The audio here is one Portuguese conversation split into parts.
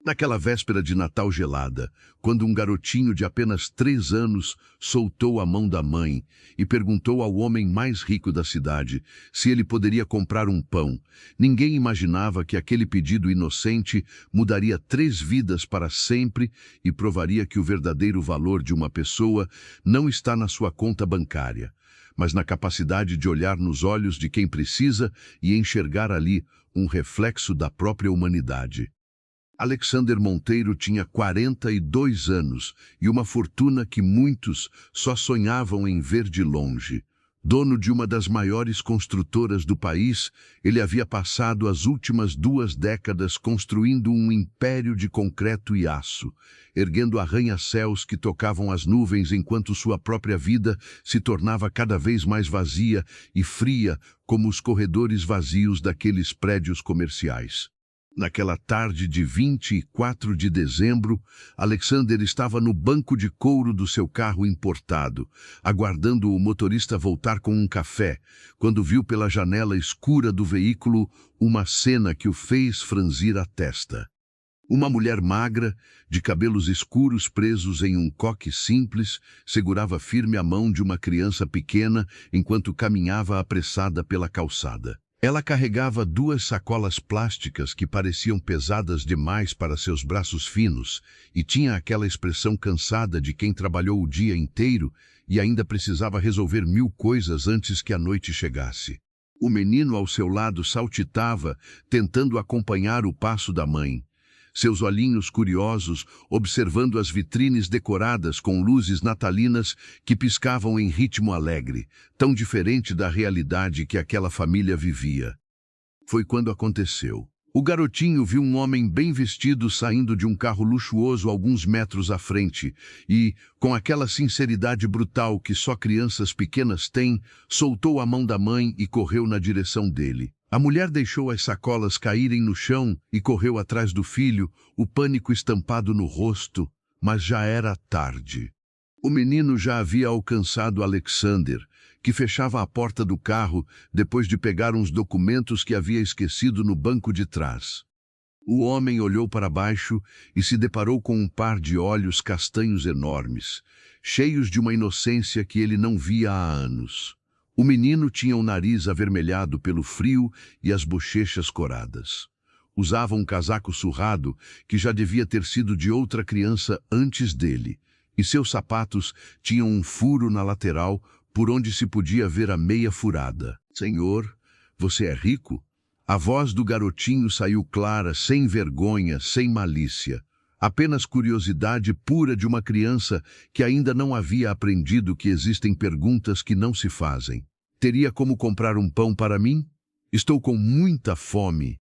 Naquela véspera de Natal gelada, quando um garotinho de apenas 3 anos soltou a mão da mãe e perguntou ao homem mais rico da cidade se ele poderia comprar um pão, ninguém imaginava que aquele pedido inocente mudaria 3 vidas para sempre e provaria que o verdadeiro valor de uma pessoa não está na sua conta bancária, mas na capacidade de olhar nos olhos de quem precisa e enxergar ali um reflexo da própria humanidade. Alexander Monteiro tinha 42 anos e uma fortuna que muitos só sonhavam em ver de longe. Dono de uma das maiores construtoras do país, ele havia passado as últimas 2 décadas construindo um império de concreto e aço, erguendo arranha-céus que tocavam as nuvens enquanto sua própria vida se tornava cada vez mais vazia e fria como os corredores vazios daqueles prédios comerciais. Naquela tarde de 24 de dezembro, Alexander estava no banco de couro do seu carro importado, aguardando o motorista voltar com um café, quando viu pela janela escura do veículo uma cena que o fez franzir a testa. Uma mulher magra, de cabelos escuros presos em um coque simples, segurava firme a mão de uma criança pequena enquanto caminhava apressada pela calçada. Ela carregava 2 sacolas plásticas que pareciam pesadas demais para seus braços finos e tinha aquela expressão cansada de quem trabalhou o dia inteiro e ainda precisava resolver 1000 coisas antes que a noite chegasse. O menino ao seu lado saltitava, tentando acompanhar o passo da mãe. Seus olhinhos curiosos observando as vitrines decoradas com luzes natalinas que piscavam em ritmo alegre, tão diferente da realidade que aquela família vivia. Foi quando aconteceu. O garotinho viu um homem bem vestido saindo de um carro luxuoso alguns metros à frente e, com aquela sinceridade brutal que só crianças pequenas têm, soltou a mão da mãe e correu na direção dele. A mulher deixou as sacolas caírem no chão e correu atrás do filho, o pânico estampado no rosto, mas já era tarde. O menino já havia alcançado Alexander, que fechava a porta do carro depois de pegar uns documentos que havia esquecido no banco de trás. O homem olhou para baixo e se deparou com um par de olhos castanhos enormes, cheios de uma inocência que ele não via há anos. O menino tinha o nariz avermelhado pelo frio e as bochechas coradas. Usava um casaco surrado que já devia ter sido de outra criança antes dele, e seus sapatos tinham um furo na lateral por onde se podia ver a meia furada. "Senhor, você é rico?" A voz do garotinho saiu clara, sem vergonha, sem malícia. Apenas curiosidade pura de uma criança que ainda não havia aprendido que existem perguntas que não se fazem. "Teria como comprar um pão para mim? Estou com muita fome."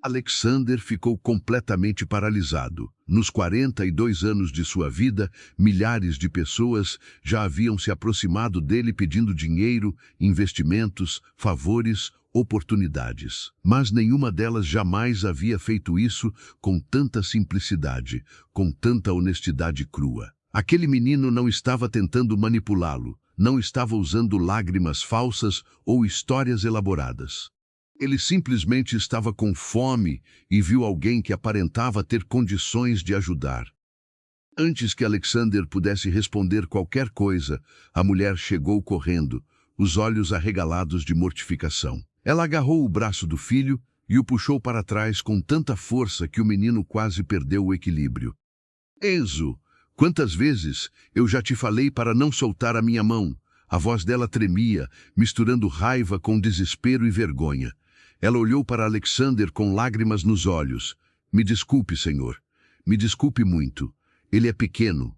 Alexander ficou completamente paralisado. Nos 42 anos de sua vida, milhares de pessoas já haviam se aproximado dele pedindo dinheiro, investimentos, favores, oportunidades. Mas nenhuma delas jamais havia feito isso com tanta simplicidade, com tanta honestidade crua. Aquele menino não estava tentando manipulá-lo, não estava usando lágrimas falsas ou histórias elaboradas. Ele simplesmente estava com fome e viu alguém que aparentava ter condições de ajudar. Antes que Alexander pudesse responder qualquer coisa, a mulher chegou correndo, os olhos arregalados de mortificação. Ela agarrou o braço do filho e o puxou para trás com tanta força que o menino quase perdeu o equilíbrio. "Enzo, quantas vezes eu já te falei para não soltar a minha mão?" A voz dela tremia, misturando raiva com desespero e vergonha. Ela olhou para Alexander com lágrimas nos olhos. "Me desculpe, senhor. Me desculpe muito. Ele é pequeno.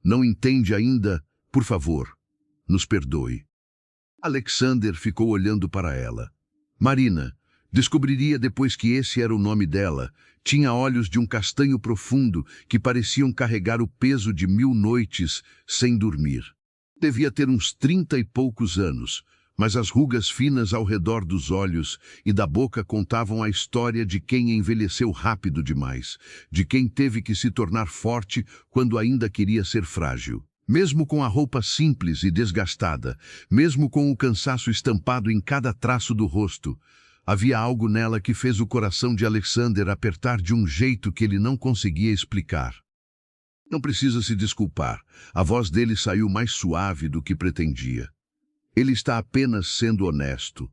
Não entende ainda. Por favor, nos perdoe." Alexander ficou olhando para ela. Marina, descobriria depois que esse era o nome dela, tinha olhos de um castanho profundo que pareciam carregar o peso de 1000 noites sem dormir. Devia ter uns 30 e poucos anos, mas as rugas finas ao redor dos olhos e da boca contavam a história de quem envelheceu rápido demais, de quem teve que se tornar forte quando ainda queria ser frágil. Mesmo com a roupa simples e desgastada, mesmo com o cansaço estampado em cada traço do rosto, Havia algo nela que fez o coração de Alexander apertar de um jeito que ele não conseguia explicar. Não precisa se desculpar. A voz dele saiu mais suave do que pretendia. Ele está apenas sendo honesto.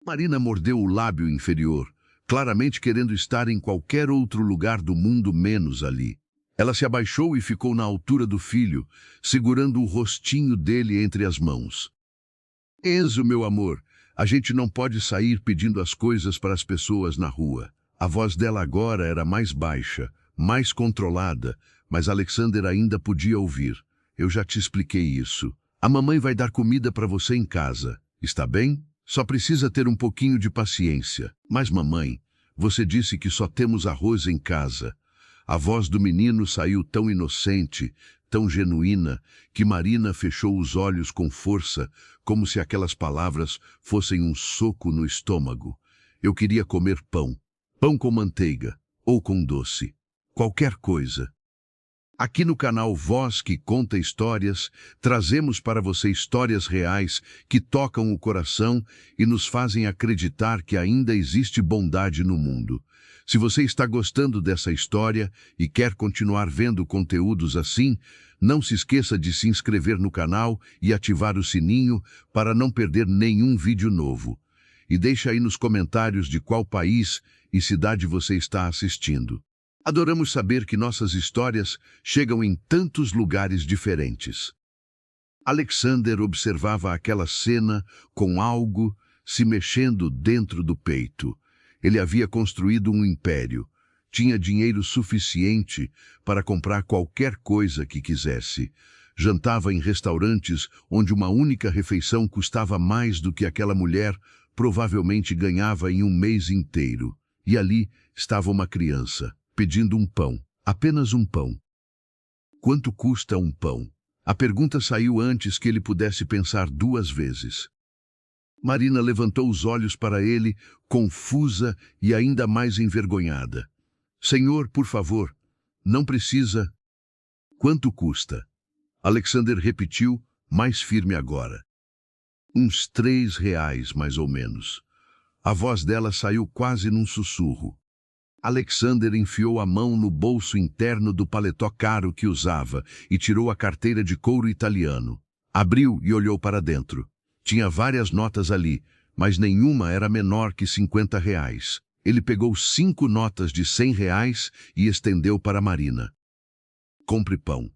Marina mordeu o lábio inferior, claramente querendo estar em qualquer outro lugar do mundo menos ali. Ela se abaixou e ficou na altura do filho, segurando o rostinho dele entre as mãos. Enzo, meu amor, a gente não pode sair pedindo as coisas para as pessoas na rua. A voz dela agora era mais baixa, mais controlada, mas Alexander ainda podia ouvir. Eu já te expliquei isso. A mamãe vai dar comida para você em casa, está bem? Só precisa ter um pouquinho de paciência. Mas mamãe, você disse que só temos arroz em casa. A voz do menino saiu tão inocente, tão genuína, que Marina fechou os olhos com força, como se aquelas palavras fossem um soco no estômago. Eu queria comer pão. Pão com manteiga, ou com doce. Qualquer coisa. Aqui no canal Voz que Conta Histórias, trazemos para você histórias reais que tocam o coração e nos fazem acreditar que ainda existe bondade no mundo. Se você está gostando dessa história e quer continuar vendo conteúdos assim, não se esqueça de se inscrever no canal e ativar o sininho para não perder nenhum vídeo novo. E deixa aí nos comentários de qual país e cidade você está assistindo. Adoramos saber que nossas histórias chegam em tantos lugares diferentes. Alexander observava aquela cena com algo se mexendo dentro do peito. Ele havia construído um império. Tinha dinheiro suficiente para comprar qualquer coisa que quisesse. Jantava em restaurantes onde uma única refeição custava mais do que aquela mulher provavelmente ganhava em um mês inteiro. E ali estava uma criança, pedindo um pão, apenas um pão. Quanto custa um pão? A pergunta saiu antes que ele pudesse pensar duas vezes. Marina levantou os olhos para ele, confusa e ainda mais envergonhada. Senhor, por favor, não precisa. Quanto custa? Alexander repetiu, mais firme agora. Uns R$ 3, mais ou menos. A voz dela saiu quase num sussurro. Alexander enfiou a mão no bolso interno do paletó caro que usava e tirou a carteira de couro italiano. Abriu e olhou para dentro. Tinha várias notas ali, mas nenhuma era menor que R$ 50. Ele pegou 5 notas de R$ 100 e estendeu para Marina. Compre pão.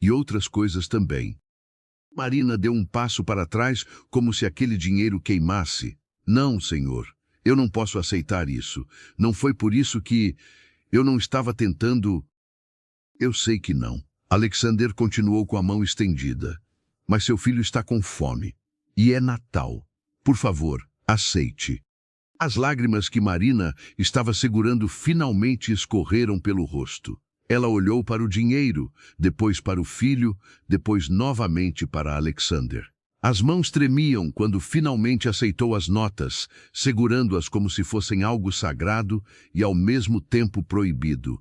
E outras coisas também. Marina deu um passo para trás, como se aquele dinheiro queimasse. Não, senhor. Eu não posso aceitar isso. Não foi por isso que... Eu não estava tentando... Eu sei que não. Alexander continuou com a mão estendida. Mas seu filho está com fome. E é Natal. Por favor, aceite. As lágrimas que Marina estava segurando finalmente escorreram pelo rosto. Ela olhou para o dinheiro, depois para o filho, depois novamente para Alexander. As mãos tremiam quando finalmente aceitou as notas, segurando-as como se fossem algo sagrado e ao mesmo tempo proibido.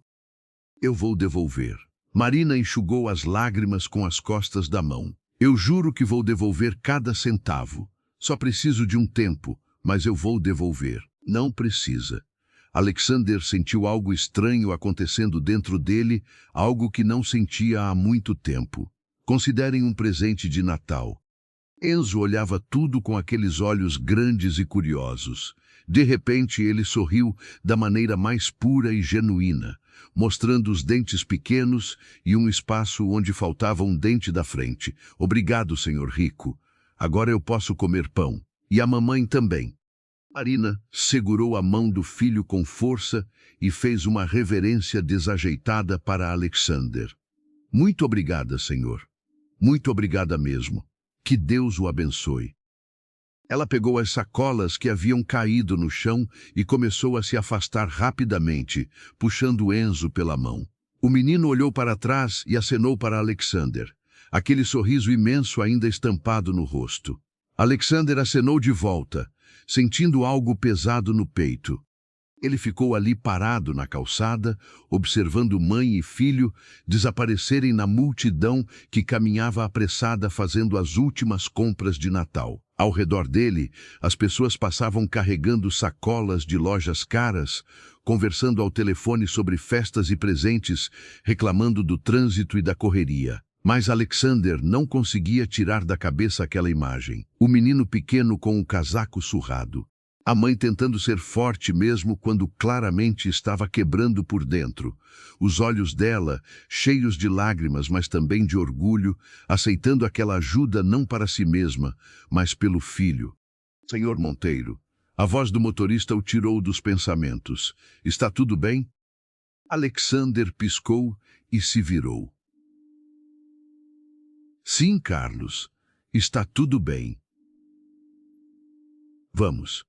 Eu vou devolver. Marina enxugou as lágrimas com as costas da mão. Eu juro que vou devolver cada centavo. Só preciso de um tempo, mas eu vou devolver. Não precisa. Alexander sentiu algo estranho acontecendo dentro dele, algo que não sentia há muito tempo. Considerem um presente de Natal. Enzo olhava tudo com aqueles olhos grandes e curiosos. De repente ele sorriu da maneira mais pura e genuína, mostrando os dentes pequenos e um espaço onde faltava um dente da frente. Obrigado, senhor rico. Agora eu posso comer pão. E a mamãe também. Marina segurou a mão do filho com força e fez uma reverência desajeitada para Alexander. Muito obrigada, senhor. Muito obrigada mesmo. Que Deus o abençoe. Ela pegou as sacolas que haviam caído no chão e começou a se afastar rapidamente, puxando Enzo pela mão. O menino olhou para trás e acenou para Alexander, aquele sorriso imenso ainda estampado no rosto. Alexander acenou de volta, sentindo algo pesado no peito. Ele ficou ali parado na calçada, observando mãe e filho desaparecerem na multidão que caminhava apressada fazendo as últimas compras de Natal. Ao redor dele, as pessoas passavam carregando sacolas de lojas caras, conversando ao telefone sobre festas e presentes, reclamando do trânsito e da correria. Mas Alexander não conseguia tirar da cabeça aquela imagem. O menino pequeno com o casaco surrado. A mãe tentando ser forte mesmo quando claramente estava quebrando por dentro. Os olhos dela, cheios de lágrimas, mas também de orgulho, aceitando aquela ajuda não para si mesma, mas pelo filho. Senhor Monteiro, a voz do motorista o tirou dos pensamentos. Está tudo bem? Alexander piscou e se virou. Sim, Carlos, está tudo bem. Vamos.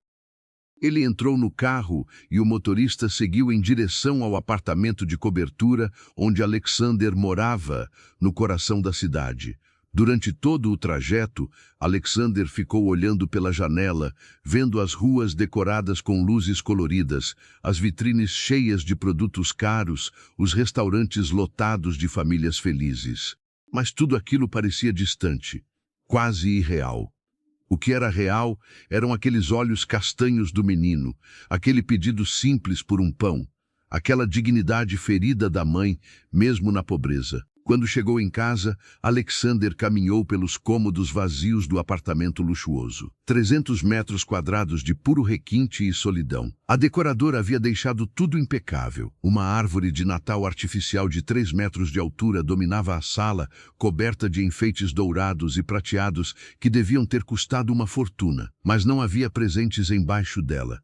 Ele entrou no carro e o motorista seguiu em direção ao apartamento de cobertura onde Alexander morava, no coração da cidade. Durante todo o trajeto, Alexander ficou olhando pela janela, vendo as ruas decoradas com luzes coloridas, as vitrines cheias de produtos caros, os restaurantes lotados de famílias felizes. Mas tudo aquilo parecia distante, quase irreal. O que era real eram aqueles olhos castanhos do menino, aquele pedido simples por um pão, aquela dignidade ferida da mãe, mesmo na pobreza. Quando chegou em casa, Alexander caminhou pelos cômodos vazios do apartamento luxuoso. 300 metros quadrados de puro requinte e solidão. A decoradora havia deixado tudo impecável. Uma árvore de Natal artificial de 3 metros de altura dominava a sala, coberta de enfeites dourados e prateados que deviam ter custado uma fortuna. Mas não havia presentes embaixo dela.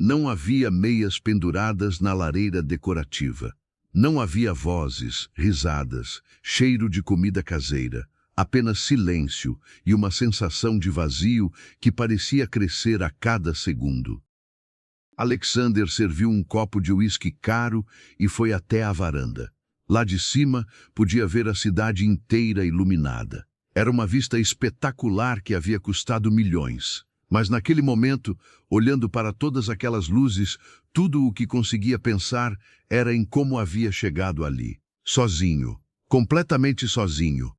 Não havia meias penduradas na lareira decorativa. Não havia vozes, risadas, cheiro de comida caseira, apenas silêncio e uma sensação de vazio que parecia crescer a cada segundo. Alexander serviu um copo de uísque caro e foi até a varanda. Lá de cima, podia ver a cidade inteira iluminada. Era uma vista espetacular que havia custado milhões. Mas naquele momento, olhando para todas aquelas luzes, tudo o que conseguia pensar era em como havia chegado ali. Sozinho, completamente sozinho.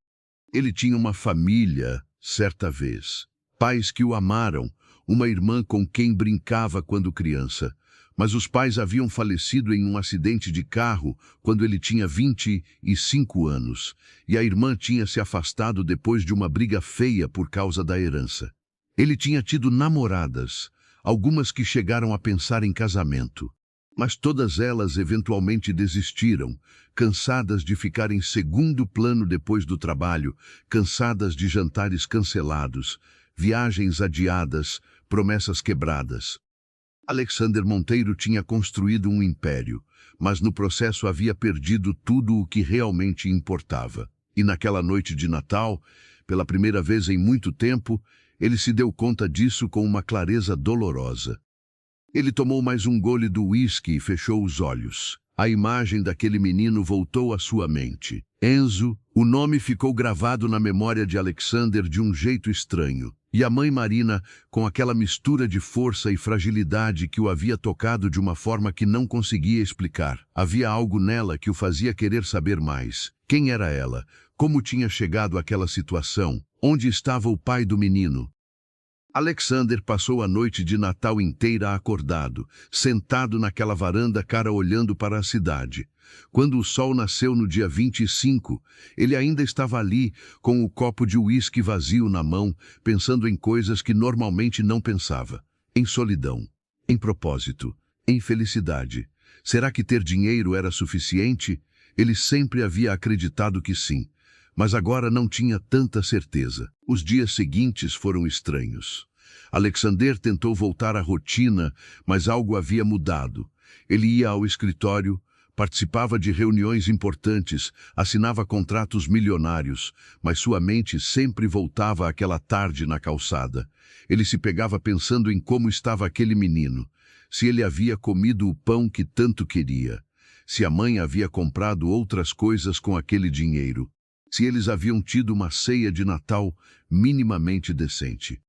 Ele tinha uma família, certa vez. Pais que o amaram, uma irmã com quem brincava quando criança. Mas os pais haviam falecido em um acidente de carro quando ele tinha 25 anos. E a irmã tinha se afastado depois de uma briga feia por causa da herança. Ele tinha tido namoradas, algumas que chegaram a pensar em casamento. Mas todas elas eventualmente desistiram, cansadas de ficar em segundo plano depois do trabalho, cansadas de jantares cancelados, viagens adiadas, promessas quebradas. Alexander Monteiro tinha construído um império, mas no processo havia perdido tudo o que realmente importava. E naquela noite de Natal, pela primeira vez em muito tempo, ele se deu conta disso com uma clareza dolorosa. Ele tomou mais um gole do uísque e fechou os olhos. A imagem daquele menino voltou à sua mente. Enzo, o nome ficou gravado na memória de Alexander de um jeito estranho. E a mãe Marina, com aquela mistura de força e fragilidade que o havia tocado de uma forma que não conseguia explicar. Havia algo nela que o fazia querer saber mais. Quem era ela? Como tinha chegado àquela situação? Onde estava o pai do menino? Alexander passou a noite de Natal inteira acordado, sentado naquela varanda cara olhando para a cidade. Quando o sol nasceu no dia 25, ele ainda estava ali, com o copo de uísque vazio na mão, pensando em coisas que normalmente não pensava. Em solidão, em propósito, em felicidade. Será que ter dinheiro era suficiente? Ele sempre havia acreditado que sim. Mas agora não tinha tanta certeza. Os dias seguintes foram estranhos. Alexander tentou voltar à rotina, mas algo havia mudado. Ele ia ao escritório, participava de reuniões importantes, assinava contratos milionários, mas sua mente sempre voltava àquela tarde na calçada. Ele se pegava pensando em como estava aquele menino, se ele havia comido o pão que tanto queria, se a mãe havia comprado outras coisas com aquele dinheiro, se eles haviam tido uma ceia de Natal minimamente decente.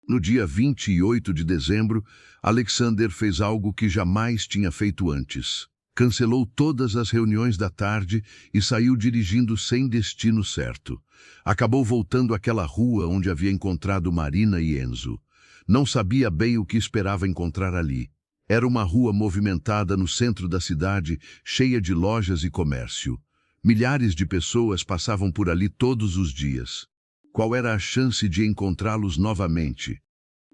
No dia 28 de dezembro, Alexander fez algo que jamais tinha feito antes. Cancelou todas as reuniões da tarde e saiu dirigindo sem destino certo. Acabou voltando àquela rua onde havia encontrado Marina e Enzo. Não sabia bem o que esperava encontrar ali. Era uma rua movimentada no centro da cidade, cheia de lojas e comércio. Milhares de pessoas passavam por ali todos os dias. Qual era a chance de encontrá-los novamente?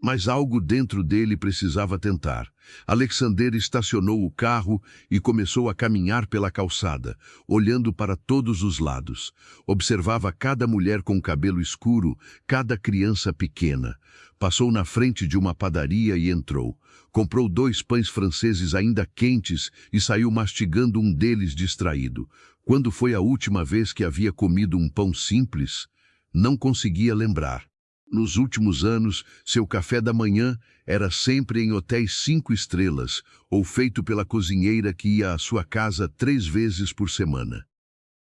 Mas algo dentro dele precisava tentar. Alexander estacionou o carro e começou a caminhar pela calçada, olhando para todos os lados. Observava cada mulher com cabelo escuro, cada criança pequena. Passou na frente de uma padaria e entrou. Comprou 2 pães franceses ainda quentes e saiu mastigando um deles distraído. Quando foi a última vez que havia comido um pão simples? Não conseguia lembrar. Nos últimos anos, seu café da manhã era sempre em hotéis 5 estrelas, ou feito pela cozinheira que ia à sua casa 3 vezes por semana.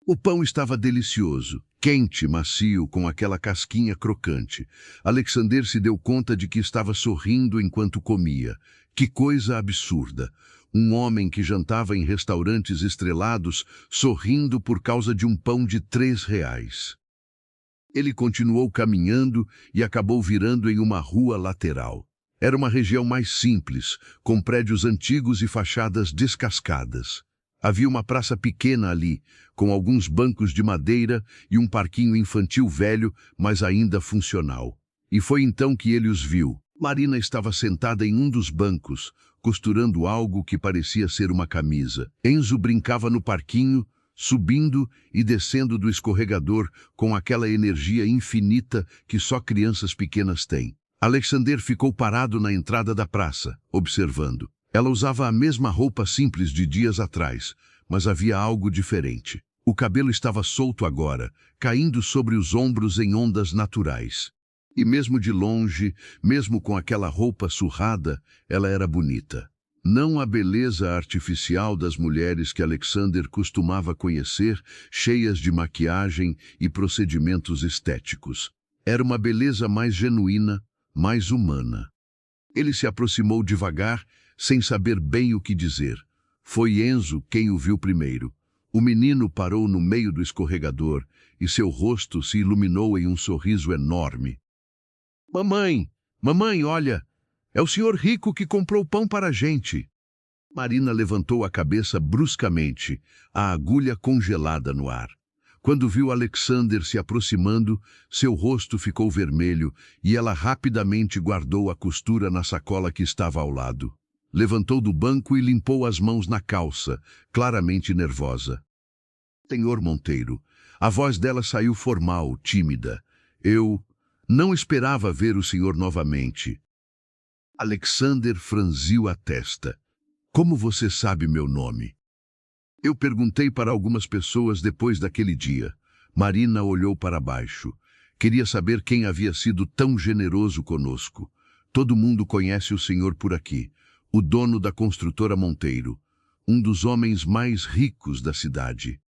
O pão estava delicioso, quente, macio, com aquela casquinha crocante. Alexander se deu conta de que estava sorrindo enquanto comia. Que coisa absurda! Um homem que jantava em restaurantes estrelados, sorrindo por causa de um pão de 3 reais. Ele continuou caminhando e acabou virando em uma rua lateral. Era uma região mais simples, com prédios antigos e fachadas descascadas. Havia uma praça pequena ali, com alguns bancos de madeira e um parquinho infantil velho, mas ainda funcional. E foi então que ele os viu. Marina estava sentada em um dos bancos, costurando algo que parecia ser uma camisa. Enzo brincava no parquinho, subindo e descendo do escorregador com aquela energia infinita que só crianças pequenas têm. Alexander ficou parado na entrada da praça, observando. Ela usava a mesma roupa simples de dias atrás, mas havia algo diferente. O cabelo estava solto agora, caindo sobre os ombros em ondas naturais. E mesmo de longe, mesmo com aquela roupa surrada, ela era bonita. Não a beleza artificial das mulheres que Alexander costumava conhecer, cheias de maquiagem e procedimentos estéticos. Era uma beleza mais genuína, mais humana. Ele se aproximou devagar, sem saber bem o que dizer. Foi Enzo quem o viu primeiro. O menino parou no meio do escorregador e seu rosto se iluminou em um sorriso enorme. Mamãe, mamãe, olha! É o senhor rico que comprou pão para a gente. Marina levantou a cabeça bruscamente, a agulha congelada no ar. Quando viu Alexander se aproximando, seu rosto ficou vermelho e ela rapidamente guardou a costura na sacola que estava ao lado. Levantou do banco e limpou as mãos na calça, claramente nervosa. Senhor Monteiro, a voz dela saiu formal, tímida. Eu não esperava ver o senhor novamente. Alexander franziu a testa. Como você sabe meu nome? Eu perguntei para algumas pessoas depois daquele dia. Marina olhou para baixo. Queria saber quem havia sido tão generoso conosco. Todo mundo conhece o senhor por aqui. O dono da construtora Monteiro. Um dos homens mais ricos da cidade.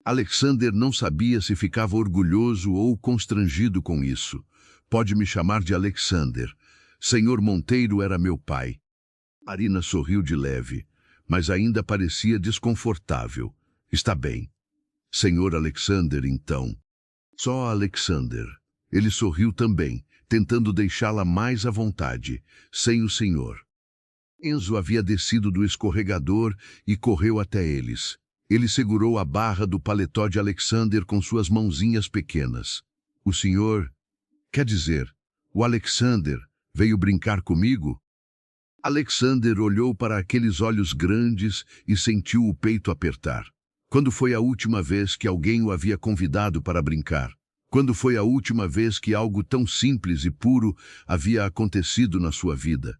Alexander não sabia se ficava orgulhoso ou constrangido com isso. Pode me chamar de Alexander. Senhor Monteiro era meu pai. Marina sorriu de leve, mas ainda parecia desconfortável. Está bem. Senhor Alexander, então. Só Alexander. Ele sorriu também, tentando deixá-la mais à vontade, sem o senhor. Enzo havia descido do escorregador e correu até eles. Ele segurou a barra do paletó de Alexander com suas mãozinhas pequenas. O senhor, quer dizer, o Alexander, veio brincar comigo? Alexander olhou para aqueles olhos grandes e sentiu o peito apertar. Quando foi a última vez que alguém o havia convidado para brincar? Quando foi a última vez que algo tão simples e puro havia acontecido na sua vida?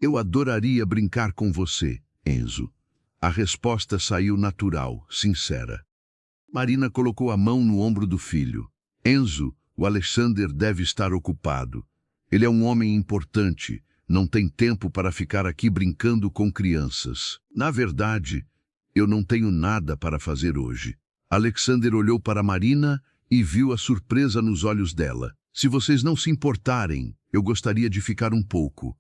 Eu adoraria brincar com você, Enzo. A resposta saiu natural, sincera. Marina colocou a mão no ombro do filho. Enzo, o Alexander deve estar ocupado. Ele é um homem importante, não tem tempo para ficar aqui brincando com crianças. Na verdade, eu não tenho nada para fazer hoje. Alexander olhou para Marina e viu a surpresa nos olhos dela. Se vocês não se importarem, eu gostaria de ficar um pouco.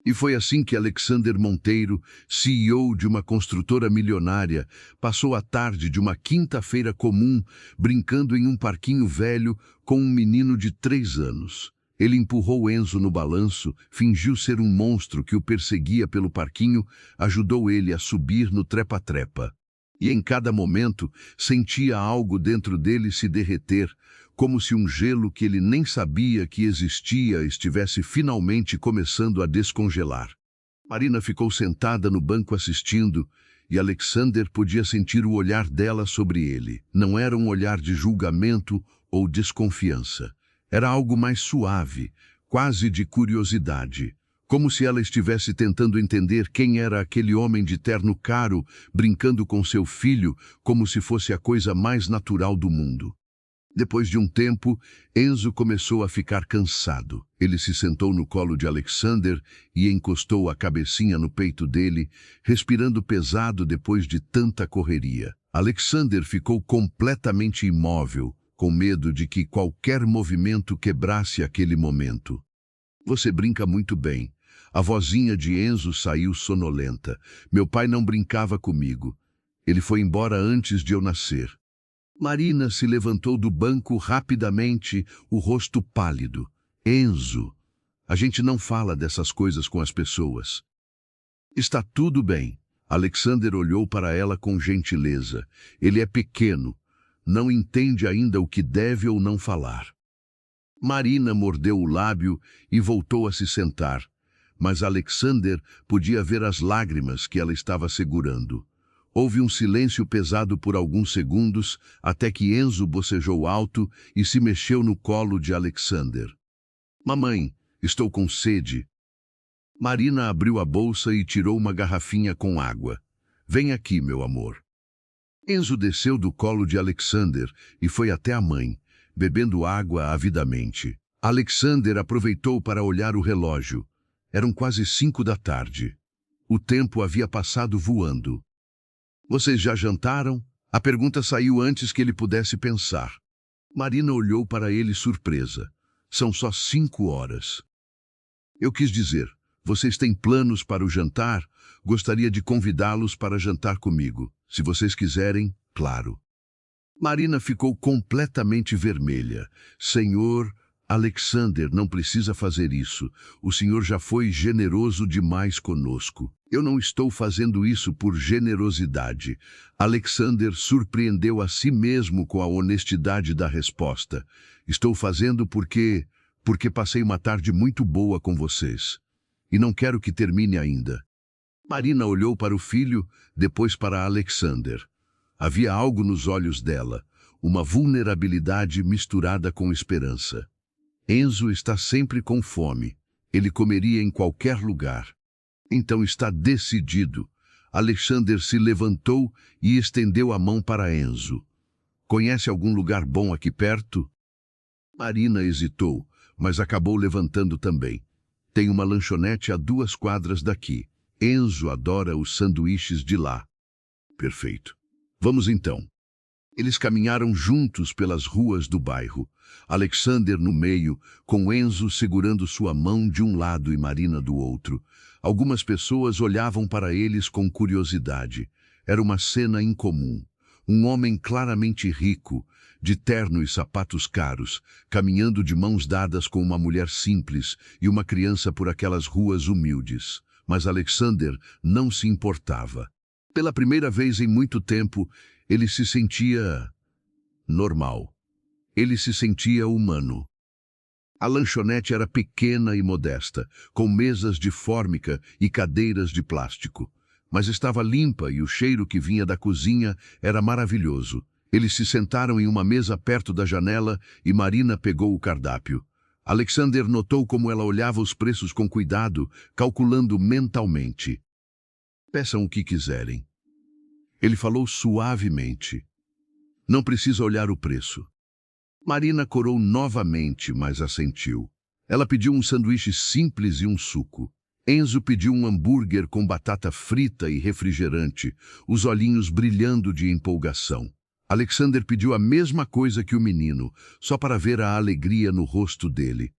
E foi assim que Alexander Monteiro, CEO de uma construtora milionária, passou a tarde de uma quinta-feira comum, brincando em um parquinho velho com um menino de 3 anos. Ele empurrou Enzo no balanço, fingiu ser um monstro que o perseguia pelo parquinho, ajudou ele a subir no trepa-trepa. E em cada momento sentia algo dentro dele se derreter, como se um gelo que ele nem sabia que existia estivesse finalmente começando a descongelar. Marina ficou sentada no banco assistindo, e Alexander podia sentir o olhar dela sobre ele. Não era um olhar de julgamento ou desconfiança. Era algo mais suave, quase de curiosidade. Como se ela estivesse tentando entender quem era aquele homem de terno caro, brincando com seu filho, como se fosse a coisa mais natural do mundo. Depois de um tempo, Enzo começou a ficar cansado. Ele se sentou no colo de Alexander e encostou a cabecinha no peito dele, respirando pesado depois de tanta correria. Alexander ficou completamente imóvel, com medo de que qualquer movimento quebrasse aquele momento. Você brinca muito bem. A vozinha de Enzo saiu sonolenta. Meu pai não brincava comigo. Ele foi embora antes de eu nascer. Marina se levantou do banco rapidamente, o rosto pálido. Enzo, a gente não fala dessas coisas com as pessoas. Está tudo bem. Alexander olhou para ela com gentileza. Ele é pequeno, não entende ainda o que deve ou não falar. Marina mordeu o lábio e voltou a se sentar, mas Alexander podia ver as lágrimas que ela estava segurando. Houve um silêncio pesado por alguns segundos, até que Enzo bocejou alto e se mexeu no colo de Alexander. Mamãe, estou com sede. Marina abriu a bolsa e tirou uma garrafinha com água. Vem aqui, meu amor. Enzo desceu do colo de Alexander e foi até a mãe, bebendo água avidamente. Alexander aproveitou para olhar o relógio. Eram quase 5 da tarde. O tempo havia passado voando. Vocês já jantaram? A pergunta saiu antes que ele pudesse pensar. Marina olhou para ele surpresa. São só 5 horas. Eu quis dizer, vocês têm planos para o jantar? Gostaria de convidá-los para jantar comigo. Se vocês quiserem, claro. Marina ficou completamente vermelha. Senhor, Alexander não precisa fazer isso. O senhor já foi generoso demais conosco. Eu não estou fazendo isso por generosidade. Alexander surpreendeu a si mesmo com a honestidade da resposta. Estou fazendo porque passei uma tarde muito boa com vocês. E não quero que termine ainda. Marina olhou para o filho, depois para Alexander. Havia algo nos olhos dela, uma vulnerabilidade misturada com esperança. Enzo está sempre com fome. Ele comeria em qualquer lugar. Então está decidido. Alexander se levantou e estendeu a mão para Enzo. Conhece algum lugar bom aqui perto? Marina hesitou, mas acabou levantando também. Tem uma lanchonete a 2 quadras daqui. Enzo adora os sanduíches de lá. Perfeito. Vamos então. Eles caminharam juntos pelas ruas do bairro. Alexander no meio, com Enzo segurando sua mão de um lado e Marina do outro. Algumas pessoas olhavam para eles com curiosidade. Era uma cena incomum. Um homem claramente rico, de terno e sapatos caros, caminhando de mãos dadas com uma mulher simples e uma criança por aquelas ruas humildes. Mas Alexander não se importava. Pela primeira vez em muito tempo, ele se sentia normal. Ele se sentia humano. A lanchonete era pequena e modesta, com mesas de fórmica e cadeiras de plástico. Mas estava limpa e o cheiro que vinha da cozinha era maravilhoso. Eles se sentaram em uma mesa perto da janela e Marina pegou o cardápio. Alexander notou como ela olhava os preços com cuidado, calculando mentalmente. Peçam o que quiserem. Ele falou suavemente. Não precisa olhar o preço. Marina corou novamente, mas assentiu. Ela pediu um sanduíche simples e um suco. Enzo pediu um hambúrguer com batata frita e refrigerante, os olhinhos brilhando de empolgação. Alexander pediu a mesma coisa que o menino, só para ver a alegria no rosto dele.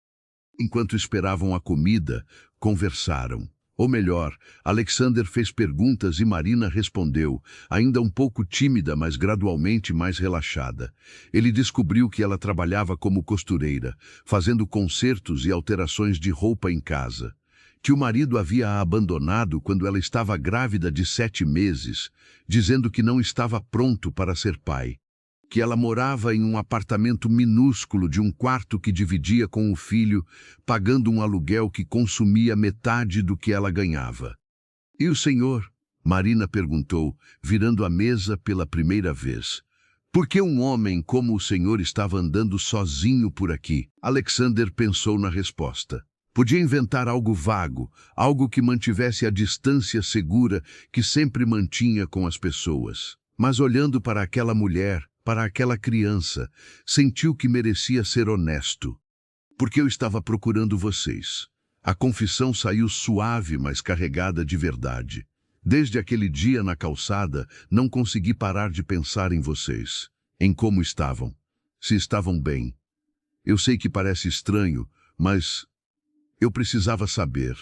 Enquanto esperavam a comida, conversaram. Ou melhor, Alexander fez perguntas e Marina respondeu, ainda um pouco tímida, mas gradualmente mais relaxada. Ele descobriu que ela trabalhava como costureira, fazendo consertos e alterações de roupa em casa. Que o marido havia a abandonado quando ela estava grávida de 7 meses, dizendo que não estava pronto para ser pai. Que ela morava em um apartamento minúsculo de um quarto que dividia com o filho, pagando um aluguel que consumia metade do que ela ganhava. E o senhor? Marina perguntou, virando a mesa pela primeira vez. Por que um homem como o senhor estava andando sozinho por aqui? Alexander pensou na resposta. Podia inventar algo vago, algo que mantivesse a distância segura que sempre mantinha com as pessoas. Mas olhando para aquela mulher, para aquela criança, sentiu que merecia ser honesto. Porque eu estava procurando vocês. A confissão saiu suave, mas carregada de verdade. Desde aquele dia na calçada, não consegui parar de pensar em vocês, em como estavam, se estavam bem. Eu sei que parece estranho, mas eu precisava saber.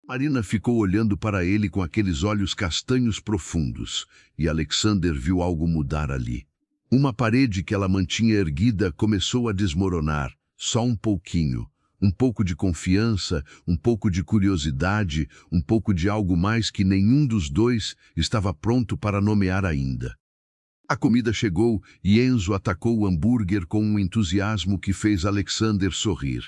Marina ficou olhando para ele com aqueles olhos castanhos profundos, e Alexander viu algo mudar ali. Uma parede que ela mantinha erguida começou a desmoronar, só um pouquinho. Um pouco de confiança, um pouco de curiosidade, um pouco de algo mais que nenhum dos dois estava pronto para nomear ainda. A comida chegou e Enzo atacou o hambúrguer com um entusiasmo que fez Alexander sorrir.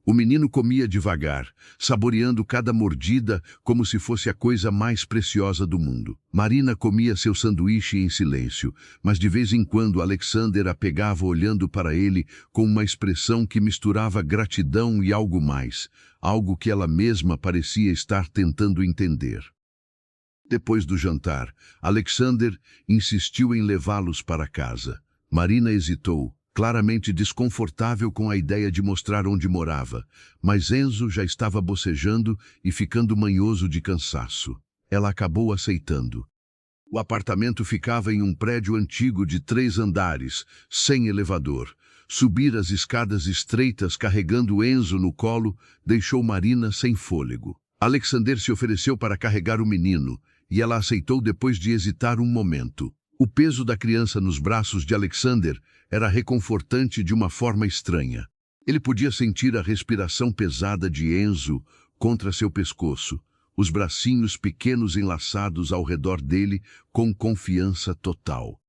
O menino comia devagar, saboreando cada mordida como se fosse a coisa mais preciosa do mundo. Marina comia seu sanduíche em silêncio, mas de vez em quando Alexander a pegava olhando para ele com uma expressão que misturava gratidão e algo mais, algo que ela mesma parecia estar tentando entender. Depois do jantar, Alexander insistiu em levá-los para casa. Marina hesitou, claramente desconfortável com a ideia de mostrar onde morava, mas Enzo já estava bocejando e ficando manhoso de cansaço. Ela acabou aceitando. O apartamento ficava em um prédio antigo de 3 andares, sem elevador. Subir as escadas estreitas carregando Enzo no colo deixou Marina sem fôlego. Alexander se ofereceu para carregar o menino, e ela aceitou depois de hesitar um momento. O peso da criança nos braços de Alexander era reconfortante de uma forma estranha. Ele podia sentir a respiração pesada de Enzo contra seu pescoço, os bracinhos pequenos enlaçados ao redor dele com confiança total.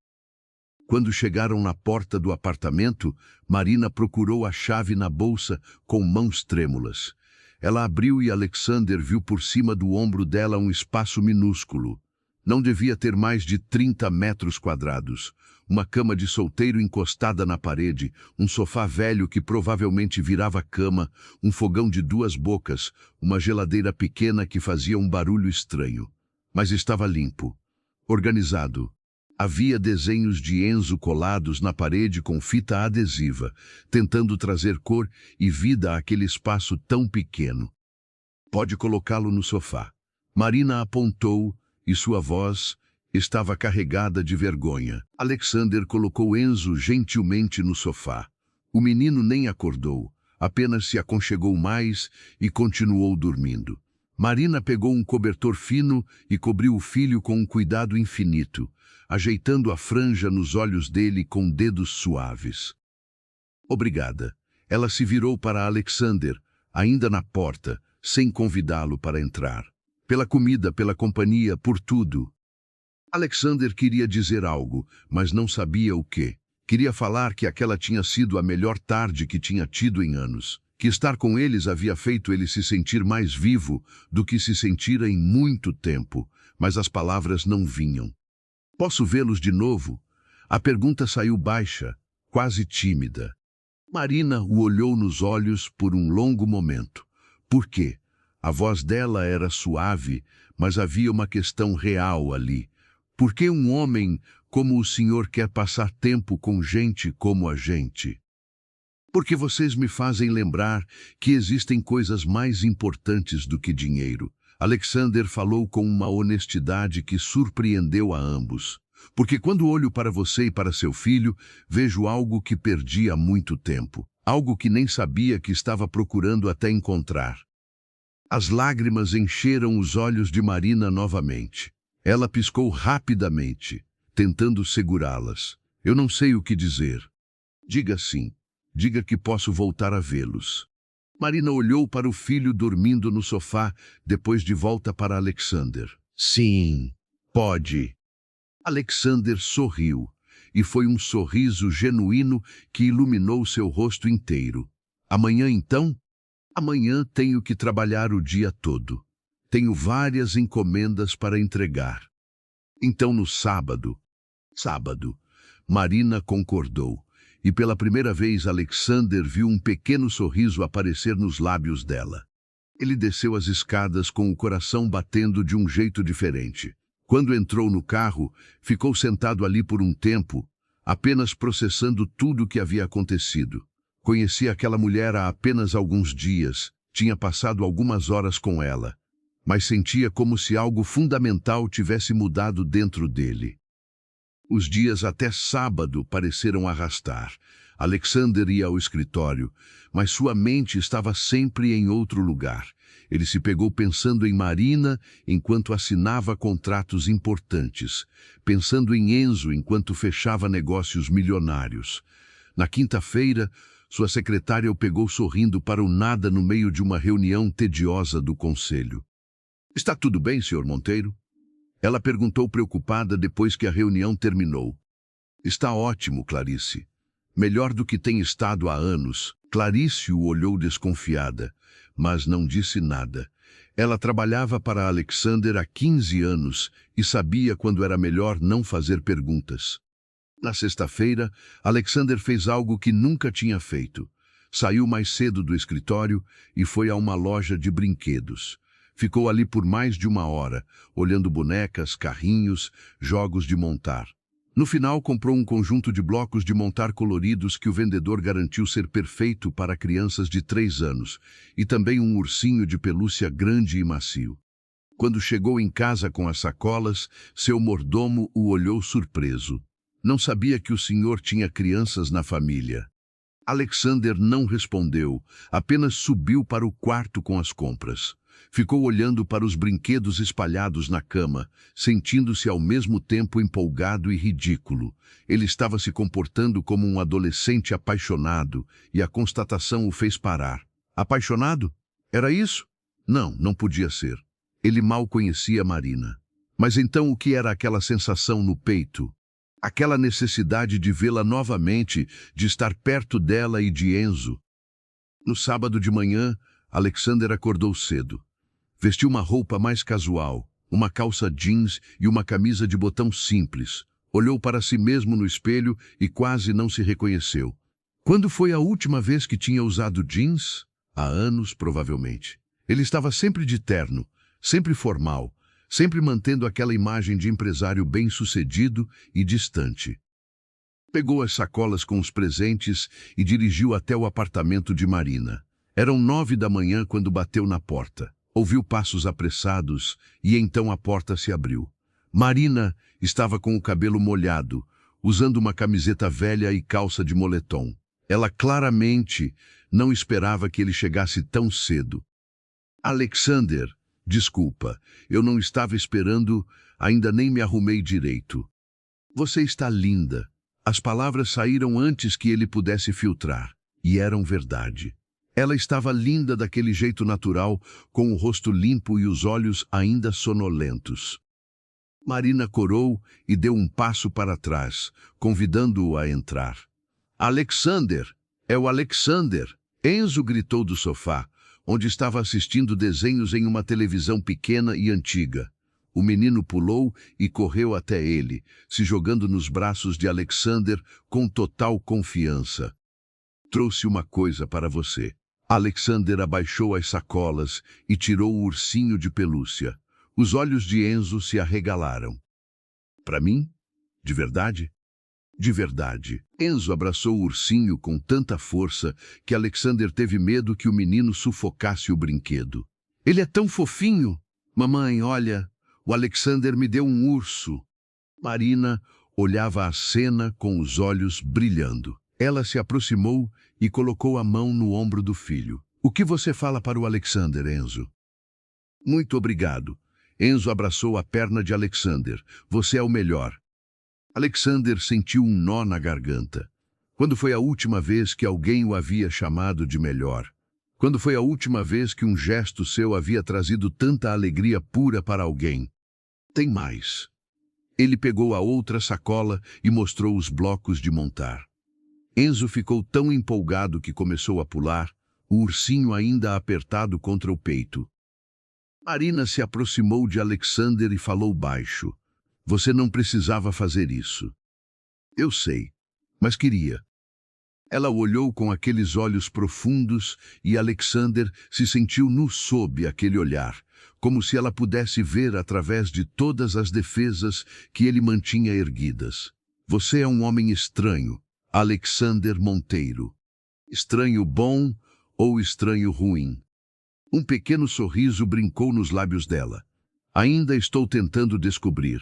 Quando chegaram na porta do apartamento, Marina procurou a chave na bolsa com mãos trêmulas. Ela abriu e Alexander viu por cima do ombro dela um espaço minúsculo. Não devia ter mais de 30 metros quadrados. Uma cama de solteiro encostada na parede, um sofá velho que provavelmente virava cama, um fogão de 2 bocas, uma geladeira pequena que fazia um barulho estranho. Mas estava limpo, organizado. Havia desenhos de Enzo colados na parede com fita adesiva, tentando trazer cor e vida àquele espaço tão pequeno. Pode colocá-lo no sofá. Marina apontou e sua voz estava carregada de vergonha. Alexander colocou Enzo gentilmente no sofá. O menino nem acordou, apenas se aconchegou mais e continuou dormindo. Marina pegou um cobertor fino e cobriu o filho com um cuidado infinito, ajeitando a franja nos olhos dele com dedos suaves. Obrigada. Ela se virou para Alexander, ainda na porta, sem convidá-lo para entrar. Pela comida, pela companhia, por tudo. Alexander queria dizer algo, mas não sabia o quê. Queria falar que aquela tinha sido a melhor tarde que tinha tido em anos. Que estar com eles havia feito ele se sentir mais vivo do que se sentira em muito tempo, mas as palavras não vinham. Posso vê-los de novo? A pergunta saiu baixa, quase tímida. Marina o olhou nos olhos por um longo momento. Por quê? A voz dela era suave, mas havia uma questão real ali. Por que um homem como o senhor quer passar tempo com gente como a gente? Porque vocês me fazem lembrar que existem coisas mais importantes do que dinheiro. Alexander falou com uma honestidade que surpreendeu a ambos. Porque quando olho para você e para seu filho, vejo algo que perdi há muito tempo. Algo que nem sabia que estava procurando até encontrar. As lágrimas encheram os olhos de Marina novamente. Ela piscou rapidamente, tentando segurá-las. Eu não sei o que dizer. Diga sim. Diga que posso voltar a vê-los. Marina olhou para o filho dormindo no sofá, depois de volta para Alexander. Sim, pode. Alexander sorriu, e foi um sorriso genuíno que iluminou seu rosto inteiro. Amanhã, então? Amanhã tenho que trabalhar o dia todo. Tenho várias encomendas para entregar. Então, no sábado. Sábado. Marina concordou, e pela primeira vez Alexander viu um pequeno sorriso aparecer nos lábios dela. Ele desceu as escadas com o coração batendo de um jeito diferente. Quando entrou no carro, ficou sentado ali por um tempo, apenas processando tudo o que havia acontecido. Conhecia aquela mulher há apenas alguns dias, tinha passado algumas horas com ela, mas sentia como se algo fundamental tivesse mudado dentro dele. Os dias até sábado pareceram arrastar. Alexander ia ao escritório, mas sua mente estava sempre em outro lugar. Ele se pegou pensando em Marina enquanto assinava contratos importantes, pensando em Enzo enquanto fechava negócios milionários. Na quinta-feira, sua secretária o pegou sorrindo para o nada no meio de uma reunião tediosa do conselho. Está tudo bem, Sr. Monteiro? Ela perguntou preocupada depois que a reunião terminou. Está ótimo, Clarice. Melhor do que tem estado há anos. Clarice o olhou desconfiada, mas não disse nada. Ela trabalhava para Alexander há 15 anos e sabia quando era melhor não fazer perguntas. Na sexta-feira, Alexander fez algo que nunca tinha feito. Saiu mais cedo do escritório e foi a uma loja de brinquedos. Ficou ali por mais de uma hora, olhando bonecas, carrinhos, jogos de montar. No final, comprou um conjunto de blocos de montar coloridos que o vendedor garantiu ser perfeito para crianças de 3 anos, e também um ursinho de pelúcia grande e macio. Quando chegou em casa com as sacolas, seu mordomo o olhou surpreso. Não sabia que o senhor tinha crianças na família. Alexander não respondeu, apenas subiu para o quarto com as compras. Ficou olhando para os brinquedos espalhados na cama, sentindo-se ao mesmo tempo empolgado e ridículo. Ele estava se comportando como um adolescente apaixonado, e a constatação o fez parar. Apaixonado? Era isso? Não, não podia ser. Ele mal conhecia Marina. Mas então o que era aquela sensação no peito? Aquela necessidade de vê-la novamente, de estar perto dela e de Enzo. No sábado de manhã, Alexander acordou cedo. Vestiu uma roupa mais casual, uma calça jeans e uma camisa de botão simples. Olhou para si mesmo no espelho e quase não se reconheceu. Quando foi a última vez que tinha usado jeans? Há anos, provavelmente. Ele estava sempre de terno, sempre formal, sempre mantendo aquela imagem de empresário bem-sucedido e distante. Pegou as sacolas com os presentes e dirigiu até o apartamento de Marina. Eram 9 da manhã quando bateu na porta. Ouviu passos apressados e então a porta se abriu. Marina estava com o cabelo molhado, usando uma camiseta velha e calça de moletom. Ela claramente não esperava que ele chegasse tão cedo. Alexander, desculpa, eu não estava esperando, ainda nem me arrumei direito. Você está linda. As palavras saíram antes que ele pudesse filtrar, e eram verdade. Ela estava linda daquele jeito natural, com o rosto limpo e os olhos ainda sonolentos. Marina corou e deu um passo para trás, convidando-o a entrar. Alexander! É o Alexander! Enzo gritou do sofá, onde estava assistindo desenhos em uma televisão pequena e antiga. O menino pulou e correu até ele, se jogando nos braços de Alexander com total confiança. Trouxe uma coisa para você. Alexander abaixou as sacolas e tirou o ursinho de pelúcia. Os olhos de Enzo se arregalaram. Para mim? De verdade? De verdade. Enzo abraçou o ursinho com tanta força que Alexander teve medo que o menino sufocasse o brinquedo. Ele é tão fofinho! Mamãe, olha, o Alexander me deu um urso. Marina olhava a cena com os olhos brilhando. Ela se aproximou e colocou a mão no ombro do filho. O que você fala para o Alexander, Enzo? Muito obrigado. Enzo abraçou a perna de Alexander. Você é o melhor. Alexander sentiu um nó na garganta. Quando foi a última vez que alguém o havia chamado de melhor? Quando foi a última vez que um gesto seu havia trazido tanta alegria pura para alguém? Tem mais. Ele pegou a outra sacola e mostrou os blocos de montar. Enzo ficou tão empolgado que começou a pular, o ursinho ainda apertado contra o peito. Marina se aproximou de Alexander e falou baixo. Você não precisava fazer isso. Eu sei, mas queria. Ela olhou com aqueles olhos profundos e Alexander se sentiu nu sob aquele olhar, como se ela pudesse ver através de todas as defesas que ele mantinha erguidas. Você é um homem estranho, Alexander Monteiro. Estranho bom ou estranho ruim? Um pequeno sorriso brincou nos lábios dela. Ainda estou tentando descobrir.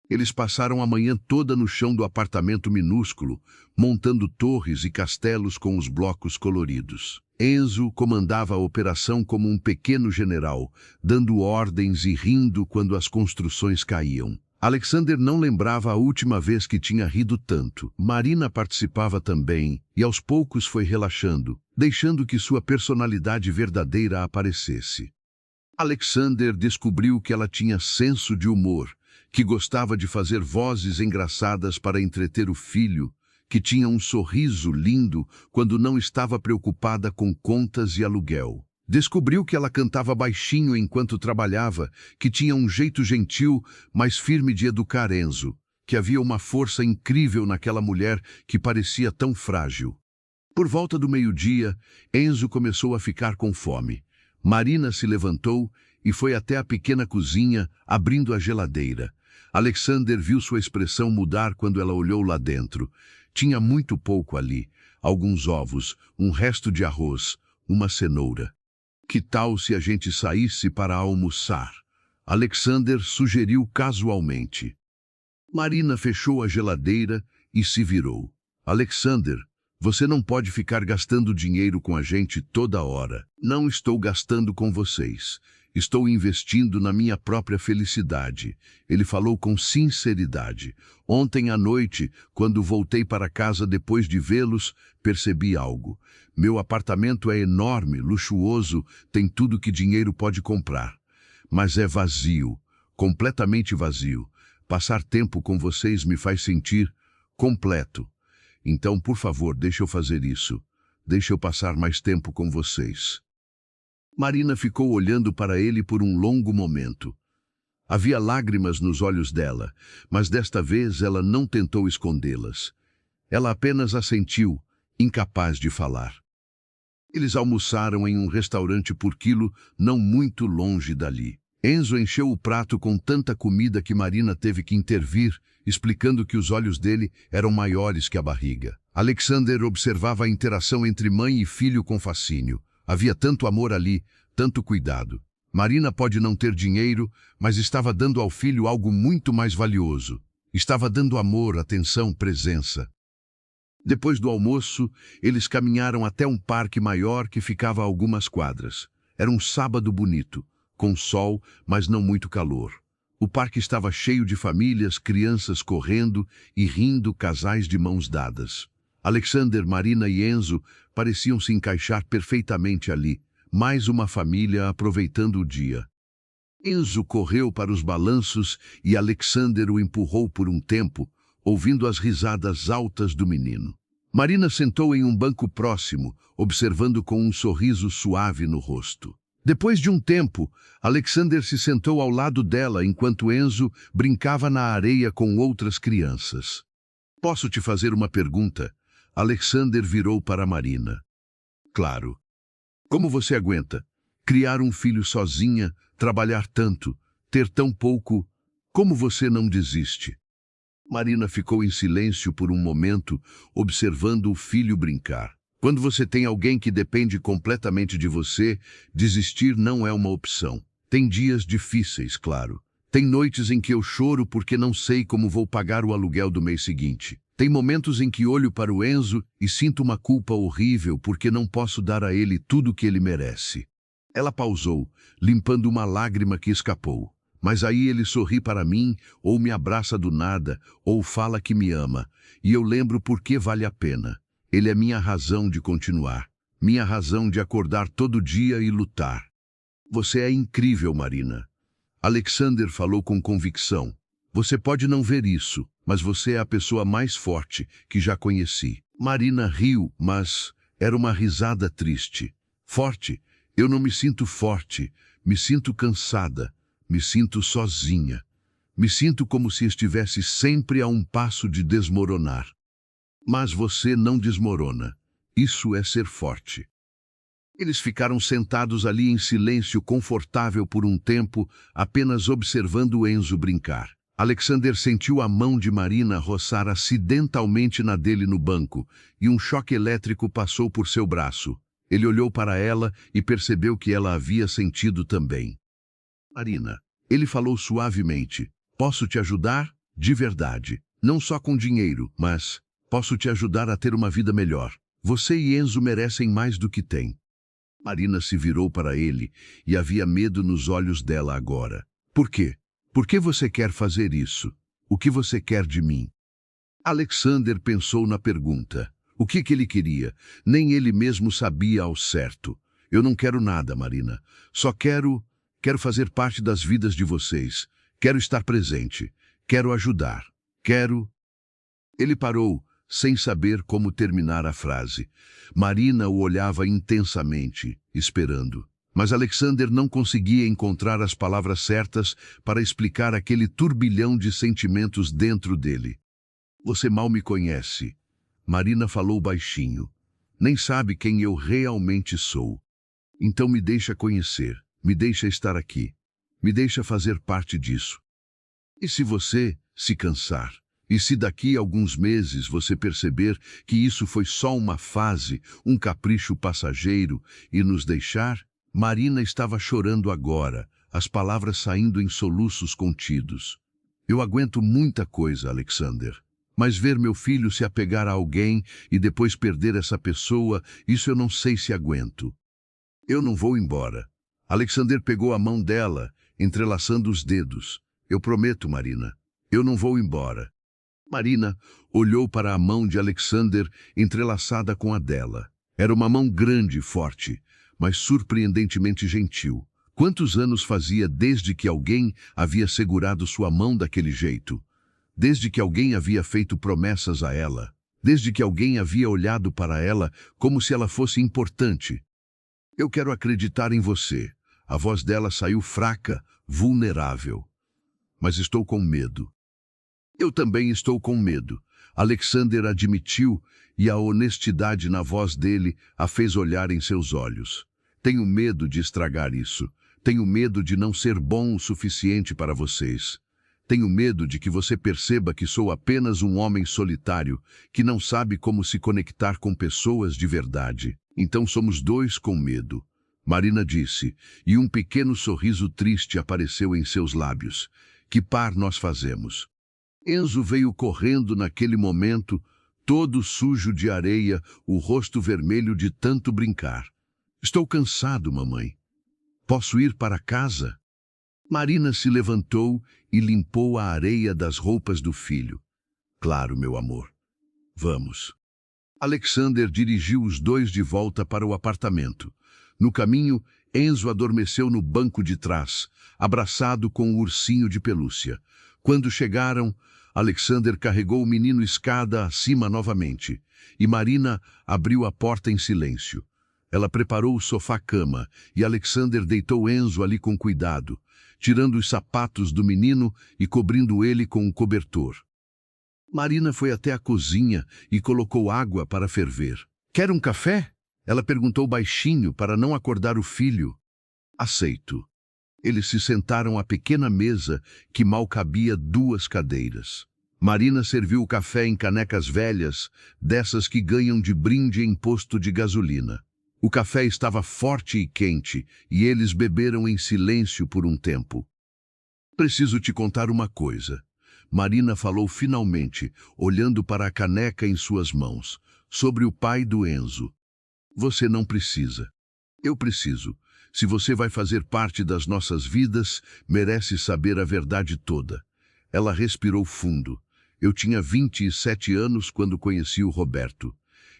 Eles passaram a manhã toda no chão do apartamento minúsculo, montando torres e castelos com os blocos coloridos. Enzo comandava a operação como um pequeno general, dando ordens e rindo quando as construções caíam. Alexander não lembrava a última vez que tinha rido tanto. Marina participava também e aos poucos foi relaxando, deixando que sua personalidade verdadeira aparecesse. Alexander descobriu que ela tinha senso de humor, que gostava de fazer vozes engraçadas para entreter o filho, que tinha um sorriso lindo quando não estava preocupada com contas e aluguel. Descobriu que ela cantava baixinho enquanto trabalhava, que tinha um jeito gentil, mas firme de educar Enzo, que havia uma força incrível naquela mulher que parecia tão frágil. Por volta do meio-dia, Enzo começou a ficar com fome. Marina se levantou e foi até a pequena cozinha, abrindo a geladeira. Alexander viu sua expressão mudar quando ela olhou lá dentro. Tinha muito pouco ali, alguns ovos, um resto de arroz, uma cenoura. Que tal se a gente saísse para almoçar? Alexander sugeriu casualmente. Marina fechou a geladeira e se virou. Alexander, você não pode ficar gastando dinheiro com a gente toda hora. Não estou gastando com vocês. Estou investindo na minha própria felicidade. Ele falou com sinceridade. Ontem à noite, quando voltei para casa depois de vê-los, percebi algo. Meu apartamento é enorme, luxuoso, tem tudo que dinheiro pode comprar. Mas é vazio, completamente vazio. Passar tempo com vocês me faz sentir completo. Então, por favor, deixe eu fazer isso. Deixe eu passar mais tempo com vocês. Marina ficou olhando para ele por um longo momento. Havia lágrimas nos olhos dela, mas desta vez ela não tentou escondê-las. Ela apenas assentiu, incapaz de falar. Eles almoçaram em um restaurante por quilo, não muito longe dali. Enzo encheu o prato com tanta comida que Marina teve que intervir, explicando que os olhos dele eram maiores que a barriga. Alexander observava a interação entre mãe e filho com fascínio. Havia tanto amor ali, tanto cuidado. Marina pode não ter dinheiro, mas estava dando ao filho algo muito mais valioso. Estava dando amor, atenção, presença. Depois do almoço, eles caminharam até um parque maior que ficava a algumas quadras. Era um sábado bonito, com sol, mas não muito calor. O parque estava cheio de famílias, crianças correndo e rindo, casais de mãos dadas. Alexander, Marina e Enzo pareciam se encaixar perfeitamente ali, mais uma família aproveitando o dia. Enzo correu para os balanços e Alexander o empurrou por um tempo, ouvindo as risadas altas do menino. Marina sentou em um banco próximo, observando com um sorriso suave no rosto. Depois de um tempo, Alexander se sentou ao lado dela enquanto Enzo brincava na areia com outras crianças. Posso te fazer uma pergunta? Alexander virou para Marina. Claro. Como você aguenta? Criar um filho sozinha, trabalhar tanto, ter tão pouco, como você não desiste? Marina ficou em silêncio por um momento, observando o filho brincar. Quando você tem alguém que depende completamente de você, desistir não é uma opção. Tem dias difíceis, claro. Tem noites em que eu choro porque não sei como vou pagar o aluguel do mês seguinte. Tem momentos em que olho para o Enzo e sinto uma culpa horrível porque não posso dar a ele tudo o que ele merece. Ela pausou, limpando uma lágrima que escapou. Mas aí ele sorri para mim, ou me abraça do nada, ou fala que me ama. E eu lembro por que vale a pena. Ele é minha razão de continuar. Minha razão de acordar todo dia e lutar. Você é incrível, Marina. Alexander falou com convicção. Você pode não ver isso, mas você é a pessoa mais forte que já conheci. Marina riu, mas era uma risada triste. Forte? Eu não me sinto forte. Me sinto cansada. Me sinto sozinha. Me sinto como se estivesse sempre a um passo de desmoronar. Mas você não desmorona. Isso é ser forte. Eles ficaram sentados ali em silêncio confortável por um tempo, apenas observando Enzo brincar. Alexander sentiu a mão de Marina roçar acidentalmente na dele no banco, e um choque elétrico passou por seu braço. Ele olhou para ela e percebeu que ela havia sentido também. Marina, ele falou suavemente, posso te ajudar? De verdade. Não só com dinheiro, mas posso te ajudar a ter uma vida melhor. Você e Enzo merecem mais do que têm. Marina se virou para ele e havia medo nos olhos dela agora. Por quê? Por que você quer fazer isso? O que você quer de mim? Alexander pensou na pergunta. O que ele queria? Nem ele mesmo sabia ao certo. Eu não quero nada, Marina. Só quero fazer parte das vidas de vocês. Quero estar presente. Quero ajudar. Quero... Ele parou, sem saber como terminar a frase. Marina o olhava intensamente, esperando. Mas Alexander não conseguia encontrar as palavras certas para explicar aquele turbilhão de sentimentos dentro dele. Você mal me conhece. Marina falou baixinho. Nem sabe quem eu realmente sou. Então me deixa conhecer. Me deixa estar aqui. Me deixa fazer parte disso. E se você se cansar? E se daqui a alguns meses você perceber que isso foi só uma fase, um capricho passageiro, e nos deixar? Marina estava chorando agora, as palavras saindo em soluços contidos. Eu aguento muita coisa, Alexander. Mas ver meu filho se apegar a alguém e depois perder essa pessoa, isso eu não sei se aguento. Eu não vou embora. Alexander pegou a mão dela, entrelaçando os dedos. Eu prometo, Marina. Eu não vou embora. Marina olhou para a mão de Alexander entrelaçada com a dela. Era uma mão grande e forte, mas surpreendentemente gentil. Quantos anos fazia desde que alguém havia segurado sua mão daquele jeito? Desde que alguém havia feito promessas a ela? Desde que alguém havia olhado para ela como se ela fosse importante? Eu quero acreditar em você. A voz dela saiu fraca, vulnerável. Mas estou com medo. Eu também estou com medo. Alexander admitiu, e a honestidade na voz dele a fez olhar em seus olhos. Tenho medo de estragar isso. Tenho medo de não ser bom o suficiente para vocês. Tenho medo de que você perceba que sou apenas um homem solitário, que não sabe como se conectar com pessoas de verdade. Então somos dois com medo. Marina disse, e um pequeno sorriso triste apareceu em seus lábios. Que par nós fazemos? Enzo veio correndo naquele momento, todo sujo de areia, o rosto vermelho de tanto brincar. Estou cansado, mamãe. Posso ir para casa? Marina se levantou e limpou a areia das roupas do filho. Claro, meu amor. Vamos. Alexander dirigiu os dois de volta para o apartamento. No caminho, Enzo adormeceu no banco de trás, abraçado com o ursinho de pelúcia. Quando chegaram, Alexander carregou o menino escada acima novamente, e Marina abriu a porta em silêncio. Ela preparou o sofá-cama, e Alexander deitou Enzo ali com cuidado, tirando os sapatos do menino e cobrindo ele com um cobertor. Marina foi até a cozinha e colocou água para ferver. Quer um café? Ela perguntou baixinho para não acordar o filho. Aceito. Eles se sentaram à pequena mesa que mal cabia 2 cadeiras. Marina serviu o café em canecas velhas, dessas que ganham de brinde em posto de gasolina. O café estava forte e quente, e eles beberam em silêncio por um tempo. Preciso te contar uma coisa. Marina falou finalmente, olhando para a caneca em suas mãos, sobre o pai do Enzo. Você não precisa. Eu preciso. Se você vai fazer parte das nossas vidas, merece saber a verdade toda. Ela respirou fundo. Eu tinha 27 anos quando conheci o Roberto.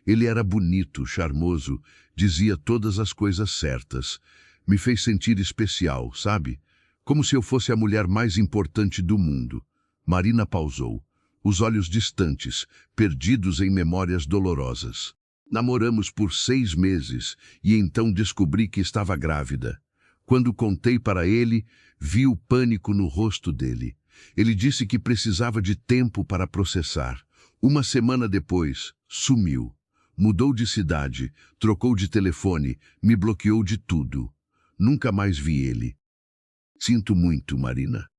Ele era bonito, charmoso, dizia todas as coisas certas. Me fez sentir especial, sabe? Como se eu fosse a mulher mais importante do mundo. Marina pausou, os olhos distantes, perdidos em memórias dolorosas. Namoramos por 6 meses e então descobri que estava grávida. Quando contei para ele, vi o pânico no rosto dele. Ele disse que precisava de tempo para processar. Uma semana depois, sumiu. Mudou de cidade, trocou de telefone, me bloqueou de tudo. Nunca mais vi ele. Sinto muito, Marina.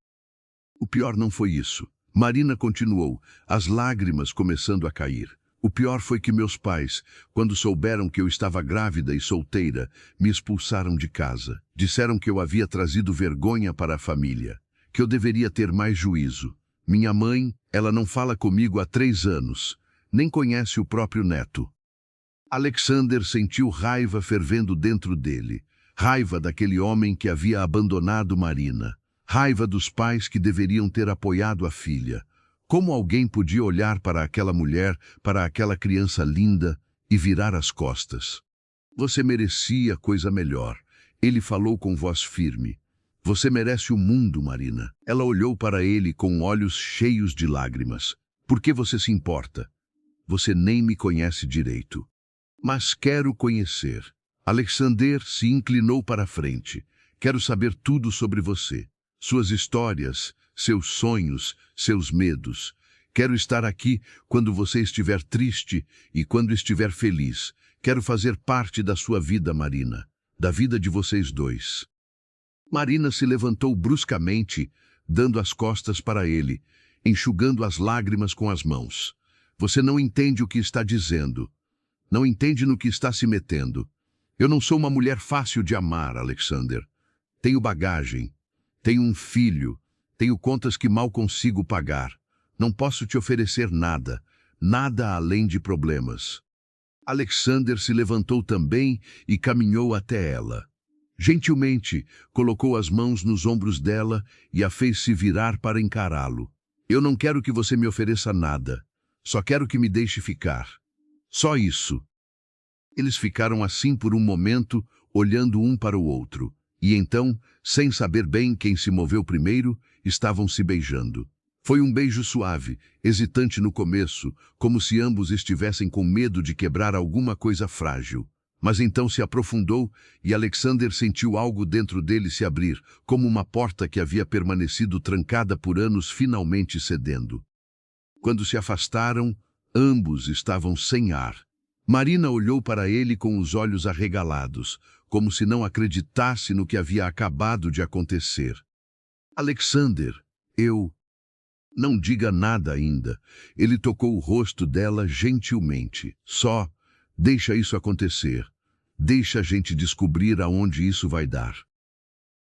O pior não foi isso. Marina continuou, as lágrimas começando a cair. O pior foi que meus pais, quando souberam que eu estava grávida e solteira, me expulsaram de casa. Disseram que eu havia trazido vergonha para a família, que eu deveria ter mais juízo. Minha mãe, ela não fala comigo há 3 anos, nem conhece o próprio neto. Alexander sentiu raiva fervendo dentro dele. Raiva daquele homem que havia abandonado Marina. Raiva dos pais que deveriam ter apoiado a filha. Como alguém podia olhar para aquela mulher, para aquela criança linda, e virar as costas? Você merecia coisa melhor. Ele falou com voz firme. Você merece o mundo, Marina. Ela olhou para ele com olhos cheios de lágrimas. Por que você se importa? Você nem me conhece direito. Mas quero conhecer. Alexander se inclinou para a frente. Quero saber tudo sobre você. Suas histórias, seus sonhos, seus medos. Quero estar aqui quando você estiver triste e quando estiver feliz. Quero fazer parte da sua vida, Marina. Da vida de vocês dois. Marina se levantou bruscamente, dando as costas para ele, enxugando as lágrimas com as mãos. Você não entende o que está dizendo. Não entende no que está se metendo. Eu não sou uma mulher fácil de amar, Alexander. Tenho bagagem. Tenho um filho. Tenho contas que mal consigo pagar. Não posso te oferecer nada. Nada além de problemas. Alexander se levantou também e caminhou até ela. Gentilmente, colocou as mãos nos ombros dela e a fez se virar para encará-lo. Eu não quero que você me ofereça nada. Só quero que me deixe ficar. Só isso. Eles ficaram assim por um momento, olhando um para o outro. E então, sem saber bem quem se moveu primeiro, estavam se beijando. Foi um beijo suave, hesitante no começo, como se ambos estivessem com medo de quebrar alguma coisa frágil. Mas então se aprofundou e Alexander sentiu algo dentro dele se abrir, como uma porta que havia permanecido trancada por anos finalmente cedendo. Quando se afastaram, ambos estavam sem ar. Marina olhou para ele com os olhos arregalados, como se não acreditasse no que havia acabado de acontecer. Alexander, eu... Não diga nada ainda. Ele tocou o rosto dela gentilmente. Só, deixa isso acontecer. Deixa a gente descobrir aonde isso vai dar.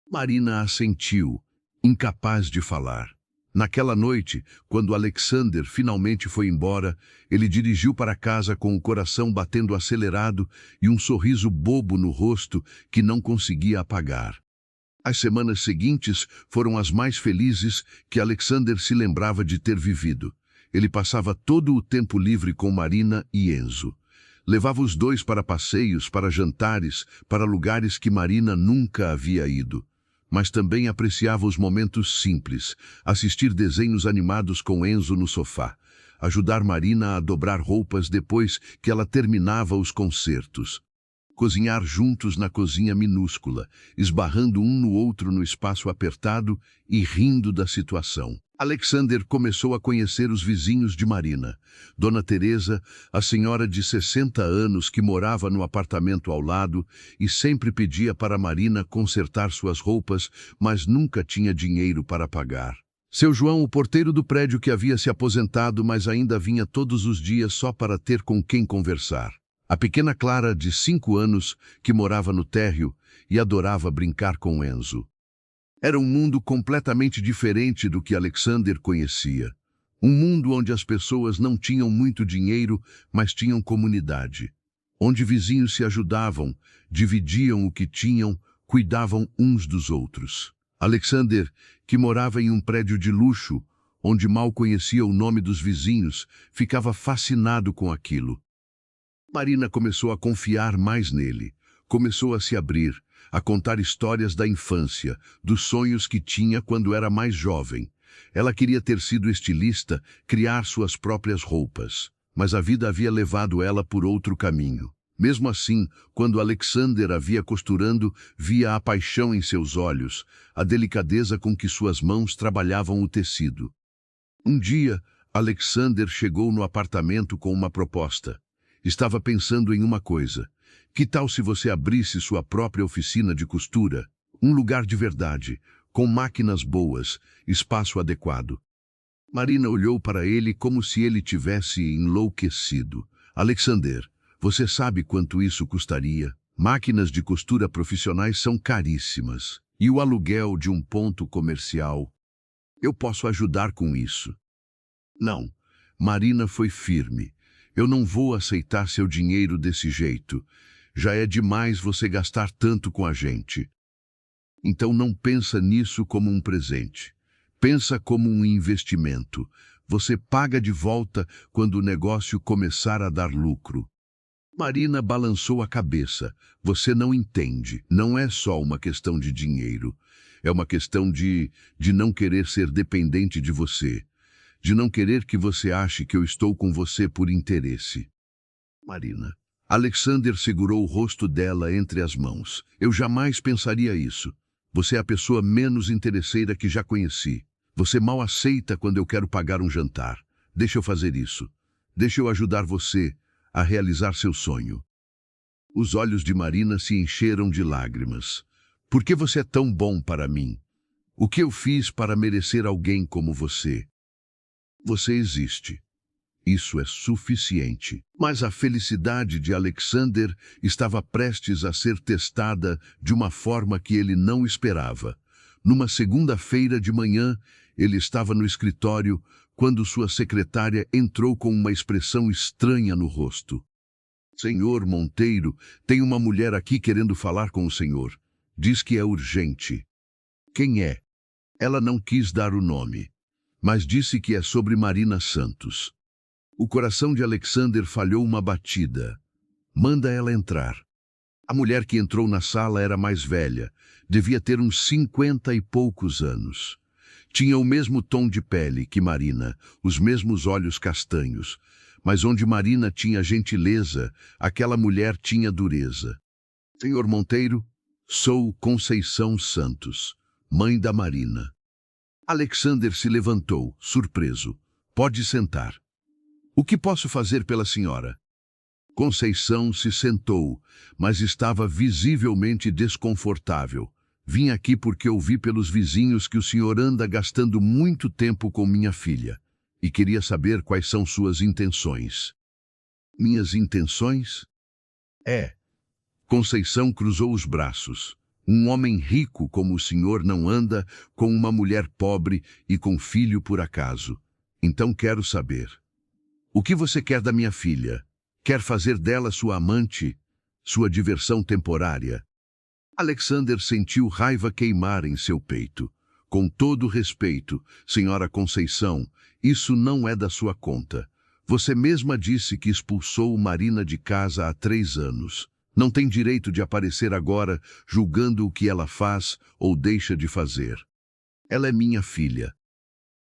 Marina assentiu, incapaz de falar. Naquela noite, quando Alexander finalmente foi embora, ele dirigiu para casa com o coração batendo acelerado e um sorriso bobo no rosto que não conseguia apagar. As semanas seguintes foram as mais felizes que Alexander se lembrava de ter vivido. Ele passava todo o tempo livre com Marina e Enzo. Levava os dois para passeios, para jantares, para lugares que Marina nunca havia ido. Mas também apreciava os momentos simples, assistir desenhos animados com Enzo no sofá, ajudar Marina a dobrar roupas depois que ela terminava os concertos. Cozinhar juntos na cozinha minúscula, esbarrando um no outro no espaço apertado e rindo da situação. Alexander começou a conhecer os vizinhos de Marina. Dona Teresa, a senhora de 60 anos que morava no apartamento ao lado e sempre pedia para Marina consertar suas roupas, mas nunca tinha dinheiro para pagar. Seu João, o porteiro do prédio que havia se aposentado, mas ainda vinha todos os dias só para ter com quem conversar. A pequena Clara, de 5 anos, que morava no térreo e adorava brincar com Enzo. Era um mundo completamente diferente do que Alexander conhecia. Um mundo onde as pessoas não tinham muito dinheiro, mas tinham comunidade. Onde vizinhos se ajudavam, dividiam o que tinham, cuidavam uns dos outros. Alexander, que morava em um prédio de luxo, onde mal conhecia o nome dos vizinhos, ficava fascinado com aquilo. Marina começou a confiar mais nele, começou a se abrir, a contar histórias da infância, dos sonhos que tinha quando era mais jovem. Ela queria ter sido estilista, criar suas próprias roupas, mas a vida havia levado ela por outro caminho. Mesmo assim, quando Alexander a via costurando, via a paixão em seus olhos, a delicadeza com que suas mãos trabalhavam o tecido. Um dia, Alexander chegou no apartamento com uma proposta. Estava pensando em uma coisa. Que tal se você abrisse sua própria oficina de costura? Um lugar de verdade, com máquinas boas, espaço adequado. Marina olhou para ele como se ele tivesse enlouquecido. Alexander, você sabe quanto isso custaria? Máquinas de costura profissionais são caríssimas. E o aluguel de um ponto comercial? Eu posso ajudar com isso. Não, Marina foi firme. Eu não vou aceitar seu dinheiro desse jeito. Já é demais você gastar tanto com a gente. Então não pensa nisso como um presente. Pensa como um investimento. Você paga de volta quando o negócio começar a dar lucro. Marina balançou a cabeça. Você não entende. Não é só uma questão de dinheiro. É uma questão de não querer ser dependente de você. De não querer que você ache que eu estou com você por interesse. Marina. Alexander segurou o rosto dela entre as mãos. Eu jamais pensaria isso. Você é a pessoa menos interesseira que já conheci. Você mal aceita quando eu quero pagar um jantar. Deixa eu fazer isso. Deixa eu ajudar você a realizar seu sonho. Os olhos de Marina se encheram de lágrimas. Por que você é tão bom para mim? O que eu fiz para merecer alguém como você? Você existe. Isso é suficiente. Mas a felicidade de Alexander estava prestes a ser testada de uma forma que ele não esperava. Numa segunda-feira de manhã, ele estava no escritório quando sua secretária entrou com uma expressão estranha no rosto. Senhor Monteiro, tem uma mulher aqui querendo falar com o senhor. Diz que é urgente. Quem é? Ela não quis dar o nome, mas disse que é sobre Marina Santos. O coração de Alexander falhou uma batida. Manda ela entrar. A mulher que entrou na sala era mais velha, devia ter uns 50 e poucos anos. Tinha o mesmo tom de pele que Marina, os mesmos olhos castanhos, mas onde Marina tinha gentileza, aquela mulher tinha dureza. Senhor Monteiro, sou Conceição Santos, mãe da Marina. Alexander se levantou, surpreso. Pode sentar. O que posso fazer pela senhora? Conceição se sentou, mas estava visivelmente desconfortável. Vim aqui porque ouvi pelos vizinhos que o senhor anda gastando muito tempo com minha filha e queria saber quais são suas intenções. Minhas intenções? Conceição cruzou os braços. Um homem rico como o senhor não anda com uma mulher pobre e com filho por acaso. Então quero saber. O que você quer da minha filha? Quer fazer dela sua amante? Sua diversão temporária? Alexander sentiu raiva queimar em seu peito. Com todo respeito, senhora Conceição, isso não é da sua conta. Você mesma disse que expulsou Marina de casa há 3 anos. Não tem direito de aparecer agora julgando o que ela faz ou deixa de fazer. Ela é minha filha.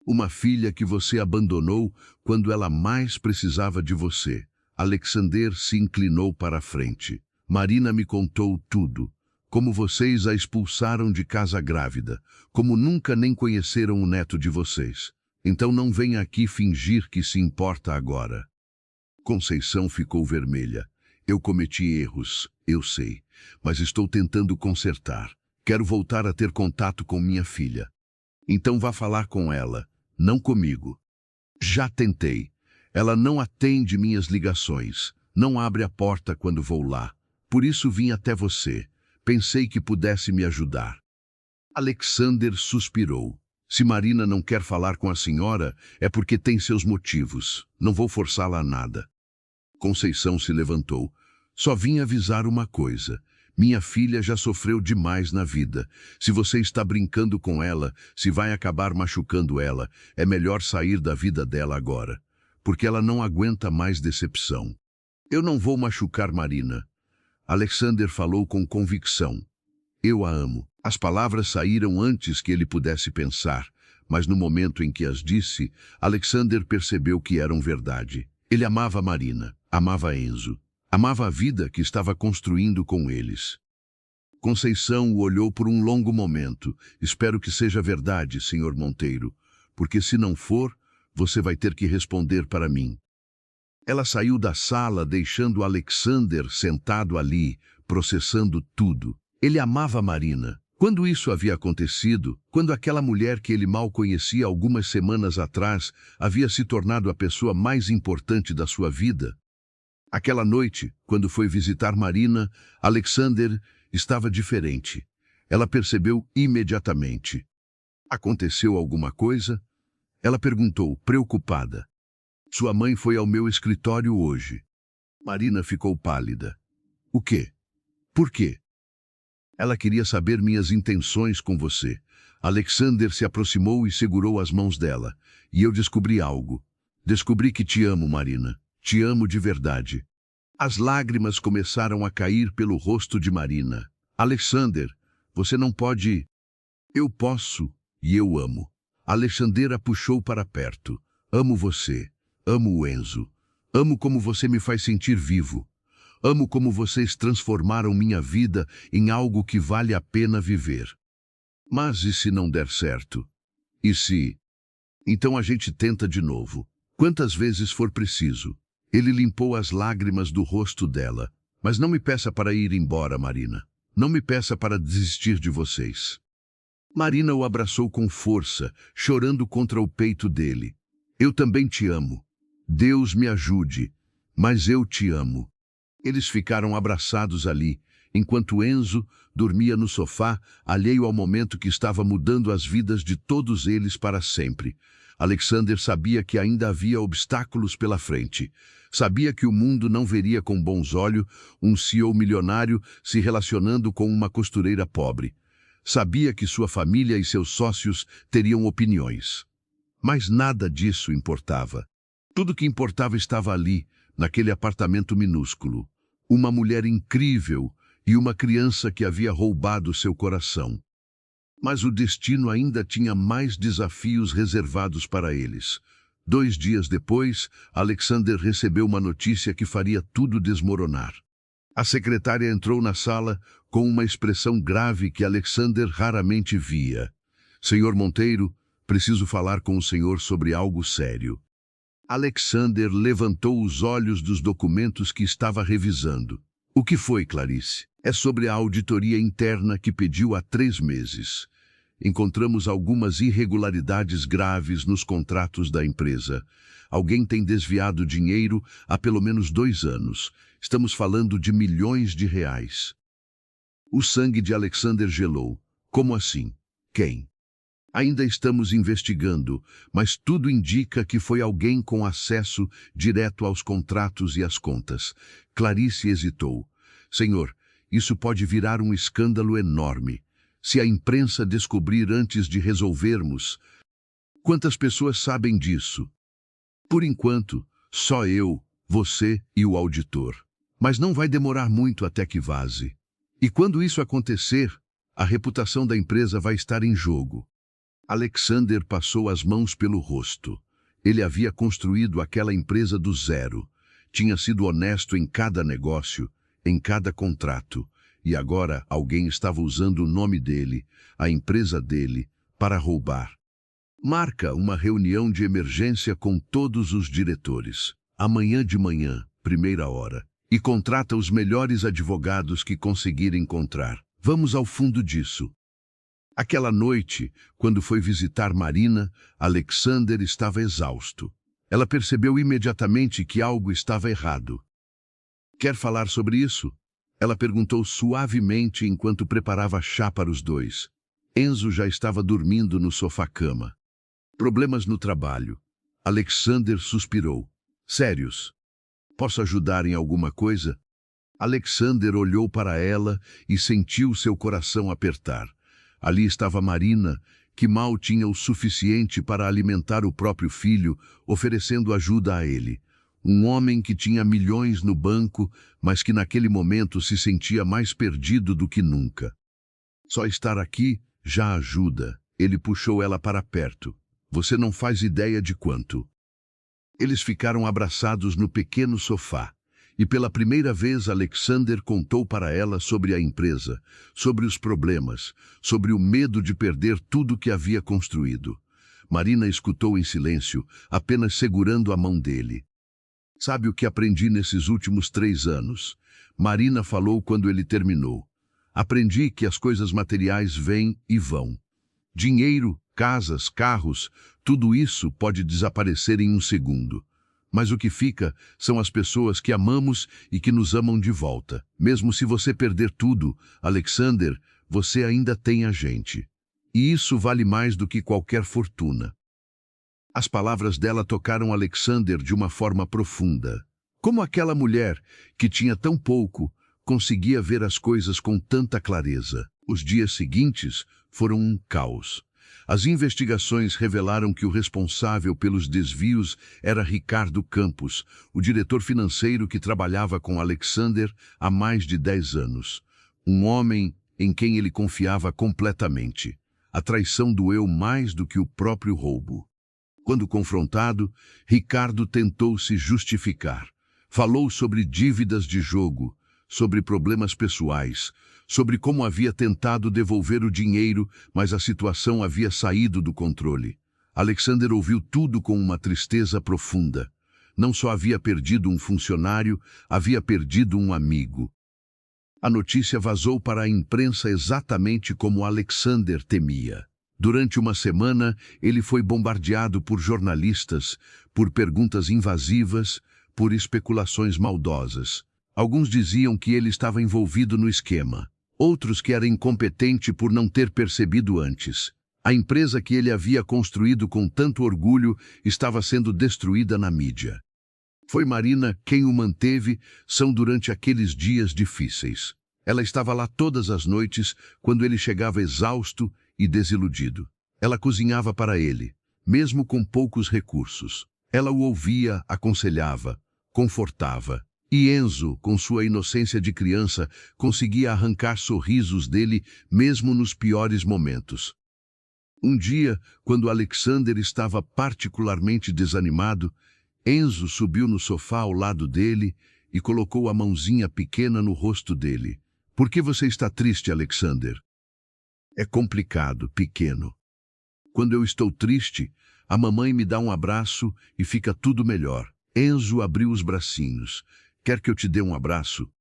Uma filha que você abandonou quando ela mais precisava de você. Alexander se inclinou para a frente. Marina me contou tudo. Como vocês a expulsaram de casa grávida. Como nunca nem conheceram o neto de vocês. Então não venha aqui fingir que se importa agora. Conceição ficou vermelha. Eu cometi erros, eu sei. Mas estou tentando consertar. Quero voltar a ter contato com minha filha. Então vá falar com ela. Não comigo. Já tentei. Ela não atende minhas ligações. Não abre a porta quando vou lá. Por isso vim até você. Pensei que pudesse me ajudar. Alexander suspirou. Se Marina não quer falar com a senhora, é porque tem seus motivos. Não vou forçá-la a nada. Conceição se levantou. Só vim avisar uma coisa. Minha filha já sofreu demais na vida. Se você está brincando com ela, se vai acabar machucando ela, é melhor sair da vida dela agora, porque ela não aguenta mais decepção. Eu não vou machucar Marina. Alexander falou com convicção. Eu a amo. As palavras saíram antes que ele pudesse pensar, mas no momento em que as disse, Alexander percebeu que eram verdade. Ele amava Marina, amava Enzo, amava a vida que estava construindo com eles. Conceição o olhou por um longo momento. Espero que seja verdade, senhor Monteiro, porque se não for, você vai ter que responder para mim. Ela saiu da sala, deixando Alexander sentado ali, processando tudo. Ele amava Marina. Quando isso havia acontecido, quando aquela mulher que ele mal conhecia algumas semanas atrás havia se tornado a pessoa mais importante da sua vida? Aquela noite, quando foi visitar Marina, Alexander estava diferente. Ela percebeu imediatamente. Aconteceu alguma coisa? Ela perguntou, preocupada. Sua mãe foi ao meu escritório hoje. Marina ficou pálida. O quê? Por quê? Ela queria saber minhas intenções com você. Alexander se aproximou e segurou as mãos dela. E eu descobri algo. Descobri que te amo, Marina. Te amo de verdade. As lágrimas começaram a cair pelo rosto de Marina. Alexander, você não pode... Eu posso e eu amo. Alexander a puxou para perto. Amo você. Amo o Enzo. Amo como você me faz sentir vivo. Amo como vocês transformaram minha vida em algo que vale a pena viver. Mas e se não der certo? E se? Então a gente tenta de novo. Quantas vezes for preciso. Ele limpou as lágrimas do rosto dela. Mas não me peça para ir embora, Marina. Não me peça para desistir de vocês. Marina o abraçou com força, chorando contra o peito dele. Eu também te amo. Deus me ajude, mas eu te amo. Eles ficaram abraçados ali, enquanto Enzo dormia no sofá, alheio ao momento que estava mudando as vidas de todos eles para sempre. Alexander sabia que ainda havia obstáculos pela frente. Sabia que o mundo não veria com bons olhos um CEO milionário se relacionando com uma costureira pobre. Sabia que sua família e seus sócios teriam opiniões. Mas nada disso importava. Tudo que importava estava ali, naquele apartamento minúsculo. Uma mulher incrível e uma criança que havia roubado seu coração. Mas o destino ainda tinha mais desafios reservados para eles. 2 dias depois, Alexander recebeu uma notícia que faria tudo desmoronar. A secretária entrou na sala com uma expressão grave que Alexander raramente via. Senhor Monteiro, preciso falar com o senhor sobre algo sério. Alexander levantou os olhos dos documentos que estava revisando. O que foi, Clarice? É sobre a auditoria interna que pediu há 3 meses. Encontramos algumas irregularidades graves nos contratos da empresa. Alguém tem desviado dinheiro há pelo menos 2 anos. Estamos falando de milhões de reais. O sangue de Alexander gelou. Como assim? Quem? Ainda estamos investigando, mas tudo indica que foi alguém com acesso direto aos contratos e às contas. Clarice hesitou. Senhor, isso pode virar um escândalo enorme. Se a imprensa descobrir antes de resolvermos... Quantas pessoas sabem disso? Por enquanto, só eu, você e o auditor. Mas não vai demorar muito até que vaze. E quando isso acontecer, a reputação da empresa vai estar em jogo. Alexander passou as mãos pelo rosto. Ele havia construído aquela empresa do zero. Tinha sido honesto em cada negócio, em cada contrato. E agora alguém estava usando o nome dele, a empresa dele, para roubar. Marca uma reunião de emergência com todos os diretores. Amanhã de manhã, 1ª hora. E contrata os melhores advogados que conseguir encontrar. Vamos ao fundo disso. Aquela noite, quando foi visitar Marina, Alexander estava exausto. Ela percebeu imediatamente que algo estava errado. Quer falar sobre isso? Ela perguntou suavemente enquanto preparava chá para os dois. Enzo já estava dormindo no sofá-cama. Problemas no trabalho. Alexander suspirou. Sérios? Posso ajudar em alguma coisa? Alexander olhou para ela e sentiu seu coração apertar. Ali estava Marina, que mal tinha o suficiente para alimentar o próprio filho, oferecendo ajuda a ele. Um homem que tinha milhões no banco, mas que naquele momento se sentia mais perdido do que nunca. Só estar aqui já ajuda. Ele puxou ela para perto. Você não faz ideia de quanto. Eles ficaram abraçados no pequeno sofá. E pela primeira vez Alexander contou para ela sobre a empresa, sobre os problemas, sobre o medo de perder tudo que havia construído. Marina escutou em silêncio, apenas segurando a mão dele. Sabe o que aprendi nesses últimos 3 anos? Marina falou quando ele terminou. Aprendi que as coisas materiais vêm e vão. Dinheiro, casas, carros, tudo isso pode desaparecer em um segundo. Mas o que fica são as pessoas que amamos e que nos amam de volta. Mesmo se você perder tudo, Alexander, você ainda tem a gente. E isso vale mais do que qualquer fortuna. As palavras dela tocaram Alexander de uma forma profunda. Como aquela mulher, que tinha tão pouco, conseguia ver as coisas com tanta clareza. Os dias seguintes foram um caos. As investigações revelaram que o responsável pelos desvios era Ricardo Campos, o diretor financeiro que trabalhava com Alexander há mais de 10 anos. Um homem em quem ele confiava completamente. A traição doeu mais do que o próprio roubo. Quando confrontado, Ricardo tentou se justificar. Falou sobre dívidas de jogo, sobre problemas pessoais, sobre como havia tentado devolver o dinheiro, mas a situação havia saído do controle. Alexander ouviu tudo com uma tristeza profunda. Não só havia perdido um funcionário, havia perdido um amigo. A notícia vazou para a imprensa exatamente como Alexander temia. Durante uma semana, ele foi bombardeado por jornalistas, por perguntas invasivas, por especulações maldosas. Alguns diziam que ele estava envolvido no esquema. Outros que era incompetente por não ter percebido antes. A empresa que ele havia construído com tanto orgulho estava sendo destruída na mídia. Foi Marina quem o manteve durante aqueles dias difíceis. Ela estava lá todas as noites, quando ele chegava exausto e desiludido. Ela cozinhava para ele, mesmo com poucos recursos. Ela o ouvia, aconselhava, confortava. E Enzo, com sua inocência de criança, conseguia arrancar sorrisos dele mesmo nos piores momentos. Um dia, quando Alexander estava particularmente desanimado, Enzo subiu no sofá ao lado dele e colocou a mãozinha pequena no rosto dele. Por que você está triste, Alexander? É complicado, pequeno. Quando eu estou triste, a mamãe me dá um abraço e fica tudo melhor. Enzo abriu os bracinhos. Quer que eu te dê um abraço?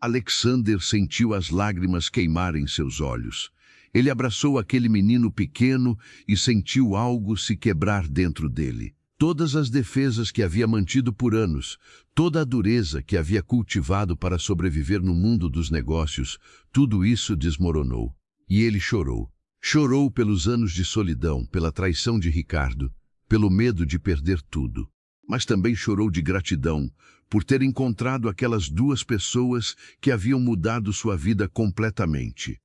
Alexander sentiu as lágrimas queimarem seus olhos. Ele abraçou aquele menino pequeno e sentiu algo se quebrar dentro dele. Todas as defesas que havia mantido por anos, toda a dureza que havia cultivado para sobreviver no mundo dos negócios, tudo isso desmoronou. E ele chorou. Chorou pelos anos de solidão, pela traição de Ricardo, pelo medo de perder tudo. Mas também chorou de gratidão por ter encontrado aquelas 2 pessoas que haviam mudado sua vida completamente.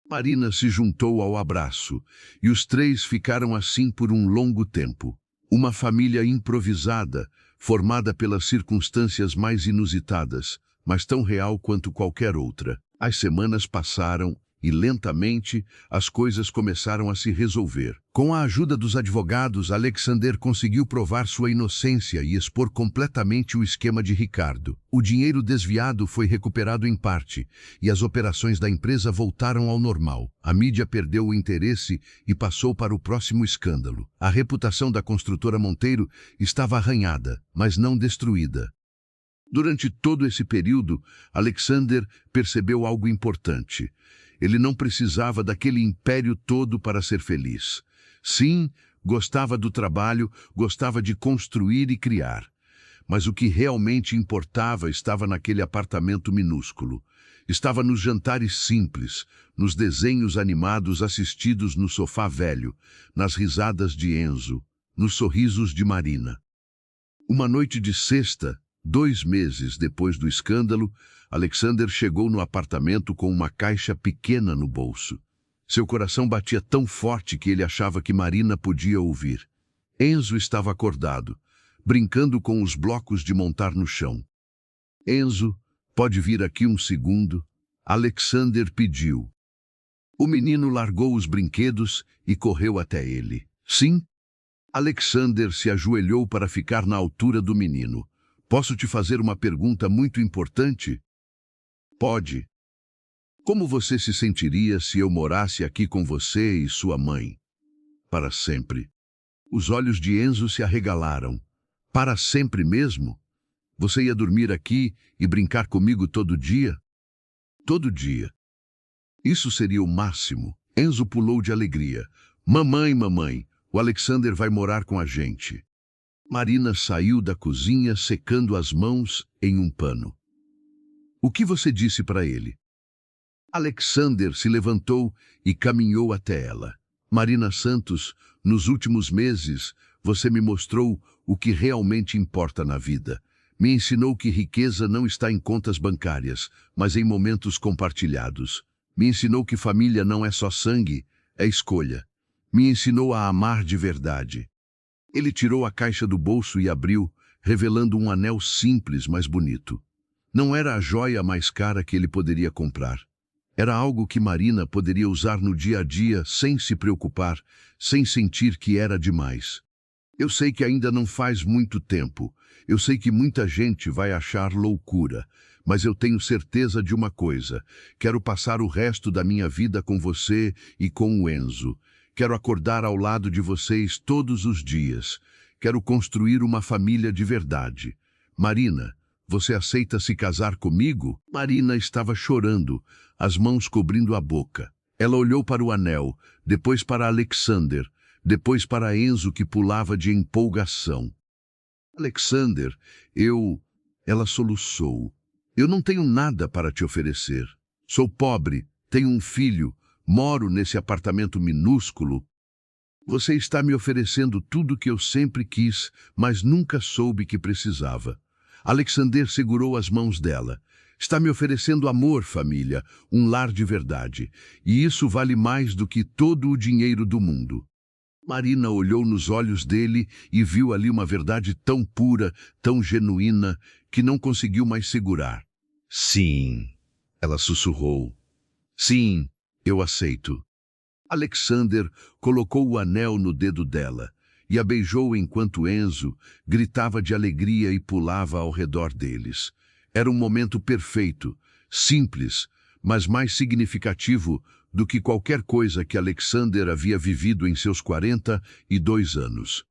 Marina se juntou ao abraço e os 3 ficaram assim por um longo tempo. Uma família improvisada, formada pelas circunstâncias mais inusitadas, mas tão real quanto qualquer outra. As semanas passaram e, lentamente, as coisas começaram a se resolver. Com a ajuda dos advogados, Alexander conseguiu provar sua inocência e expor completamente o esquema de Ricardo. O dinheiro desviado foi recuperado em parte, e as operações da empresa voltaram ao normal. A mídia perdeu o interesse e passou para o próximo escândalo. A reputação da construtora Monteiro estava arranhada, mas não destruída. Durante todo esse período, Alexander percebeu algo importante. Ele não precisava daquele império todo para ser feliz. Sim, gostava do trabalho, gostava de construir e criar. Mas o que realmente importava estava naquele apartamento minúsculo. Estava nos jantares simples, nos desenhos animados assistidos no sofá velho, nas risadas de Enzo, nos sorrisos de Marina. Uma noite de sexta, 2 meses depois do escândalo, Alexander chegou no apartamento com uma caixa pequena no bolso. Seu coração batia tão forte que ele achava que Marina podia ouvir. Enzo estava acordado, brincando com os blocos de montar no chão. Enzo, pode vir aqui um segundo? Alexander pediu. O menino largou os brinquedos e correu até ele. Sim? Alexander se ajoelhou para ficar na altura do menino. Posso te fazer uma pergunta muito importante? Pode. Como você se sentiria se eu morasse aqui com você e sua mãe? Para sempre. Os olhos de Enzo se arregalaram. Para sempre mesmo? Você ia dormir aqui e brincar comigo todo dia? Todo dia. Isso seria o máximo. Enzo pulou de alegria. Mamãe, o Alexander vai morar com a gente. Marina saiu da cozinha secando as mãos em um pano. O que você disse para ele? Alexander se levantou e caminhou até ela. Marina Santos, nos últimos meses, você me mostrou o que realmente importa na vida. Me ensinou que riqueza não está em contas bancárias, mas em momentos compartilhados. Me ensinou que família não é só sangue, é escolha. Me ensinou a amar de verdade. Ele tirou a caixa do bolso e abriu, revelando um anel simples, mas bonito. Não era a joia mais cara que ele poderia comprar. Era algo que Marina poderia usar no dia a dia sem se preocupar, sem sentir que era demais. Eu sei que ainda não faz muito tempo. Eu sei que muita gente vai achar loucura. Mas eu tenho certeza de uma coisa. Quero passar o resto da minha vida com você e com o Enzo. Quero acordar ao lado de vocês todos os dias. Quero construir uma família de verdade. Marina, você aceita se casar comigo? Marina estava chorando, as mãos cobrindo a boca. Ela olhou para o anel, depois para Alexander, depois para Enzo, que pulava de empolgação. Alexander, Ela soluçou. Eu não tenho nada para te oferecer. Sou pobre, tenho um filho, moro nesse apartamento minúsculo. Você está me oferecendo tudo o que eu sempre quis, mas nunca soube que precisava. Alexander segurou as mãos dela. Está me oferecendo amor, família, um lar de verdade. E isso vale mais do que todo o dinheiro do mundo. Marina olhou nos olhos dele e viu ali uma verdade tão pura, tão genuína, que não conseguiu mais segurar. Sim, ela sussurrou. Sim, eu aceito. Alexander colocou o anel no dedo dela e a beijou enquanto Enzo gritava de alegria e pulava ao redor deles. Era um momento perfeito, simples, mas mais significativo do que qualquer coisa que Alexander havia vivido em seus 42 anos.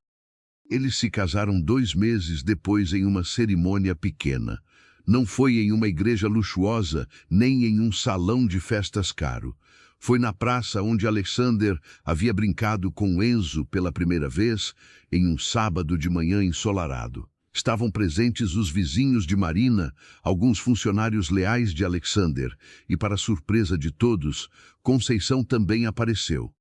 Eles se casaram 2 meses depois em uma cerimônia pequena. Não foi em uma igreja luxuosa, nem em um salão de festas caro. Foi na praça onde Alexander havia brincado com Enzo pela primeira vez, em um sábado de manhã ensolarado. Estavam presentes os vizinhos de Marina, alguns funcionários leais de Alexander, e, para surpresa de todos, Conceição também apareceu.